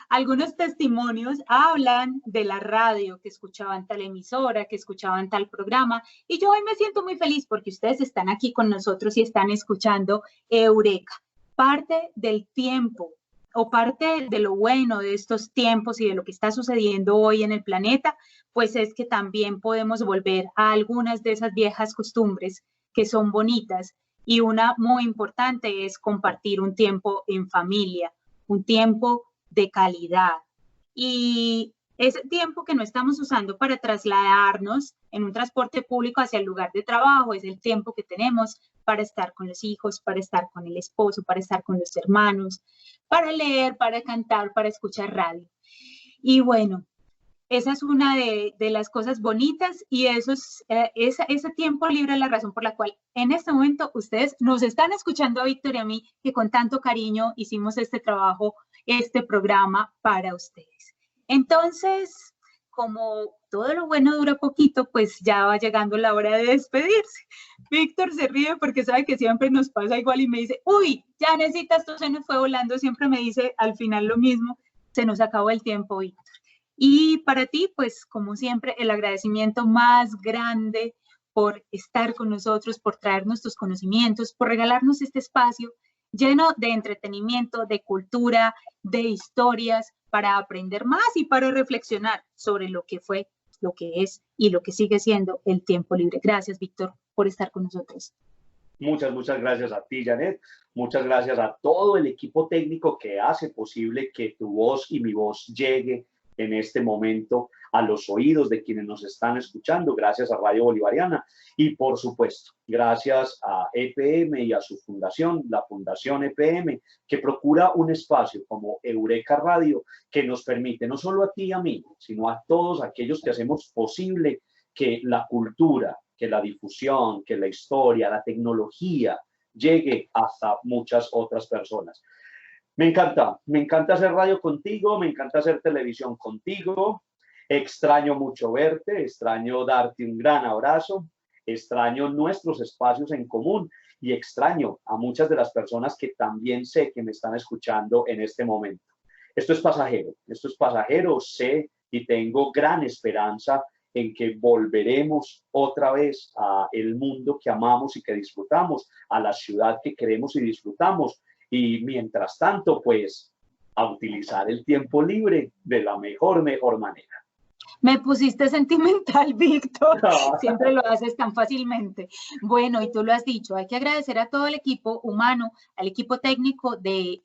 Algunos testimonios hablan de la radio, que escuchaban tal emisora, que escuchaban tal programa, y yo hoy me siento muy feliz porque ustedes están aquí con nosotros y están escuchando Eureka. Parte del tiempo o parte de lo bueno de estos tiempos y de lo que está sucediendo hoy en el planeta, pues es que también podemos volver a algunas de esas viejas costumbres que son bonitas, y una muy importante es compartir un tiempo en familia, un tiempo de calidad. Y ese tiempo que no estamos usando para trasladarnos en un transporte público hacia el lugar de trabajo es el tiempo que tenemos para estar con los hijos, para estar con el esposo, para estar con los hermanos, para leer, para cantar, para escuchar radio. Y bueno, esa es una de las cosas bonitas, y ese tiempo libre es la razón por la cual en este momento ustedes nos están escuchando a Víctor y a mí, que con tanto cariño hicimos este trabajo, este programa para ustedes. Entonces, como todo lo bueno dura poquito, pues ya va llegando la hora de despedirse. Víctor se ríe porque sabe que siempre nos pasa igual y me dice, uy, ya necesitas, esto se nos fue volando, siempre me dice al final lo mismo, se nos acabó el tiempo, Víctor. Y para ti, pues como siempre, el agradecimiento más grande por estar con nosotros, por traernos tus conocimientos, por regalarnos este espacio lleno de entretenimiento, de cultura, de historias, para aprender más y para reflexionar sobre lo que fue, lo que es y lo que sigue siendo el tiempo libre. Gracias, Víctor, por estar con nosotros. Muchas gracias a ti, Janet. Muchas gracias a todo el equipo técnico que hace posible que tu voz y mi voz llegue en este momento a los oídos de quienes nos están escuchando. Gracias a Radio Bolivariana y, por supuesto, gracias a EPM y a su fundación, la Fundación EPM, que procura un espacio como Eureka Radio que nos permite, no solo a ti y a mí, sino a todos aquellos que hacemos posible que la cultura, que la difusión, que la historia, la tecnología llegue hasta muchas otras personas. Me encanta hacer radio contigo, me encanta hacer televisión contigo, extraño mucho verte, extraño darte un gran abrazo, extraño nuestros espacios en común y extraño a muchas de las personas que también sé que me están escuchando en este momento. Esto es pasajero, sé y tengo gran esperanza en que volveremos otra vez a el mundo que amamos y que disfrutamos, a la ciudad que queremos y disfrutamos. Y mientras tanto, pues, a utilizar el tiempo libre de la mejor manera. Me pusiste sentimental, Víctor. Siempre lo haces tan fácilmente. Bueno, y tú lo has dicho, hay que agradecer a todo el equipo humano, al equipo técnico de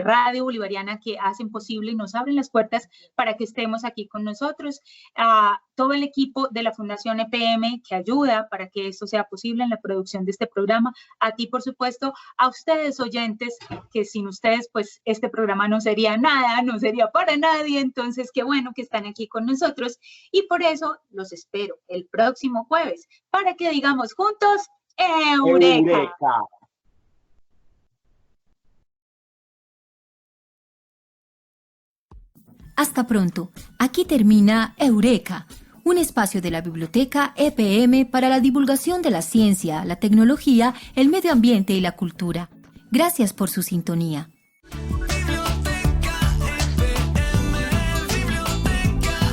Radio Bolivariana que hacen posible y nos abren las puertas para que estemos aquí con nosotros. A todo el equipo de la Fundación EPM que ayuda para que esto sea posible en la producción de este programa. A ti, por supuesto, a ustedes oyentes, que sin ustedes, pues, este programa no sería nada, no sería para nadie. Entonces, qué bueno que están aquí con nosotros. Y por eso los espero el próximo jueves para que digamos juntos ¡Eureka! Hasta pronto. Aquí termina Eureka, un espacio de la Biblioteca EPM para la divulgación de la ciencia, la tecnología, el medio ambiente y la cultura. Gracias por su sintonía.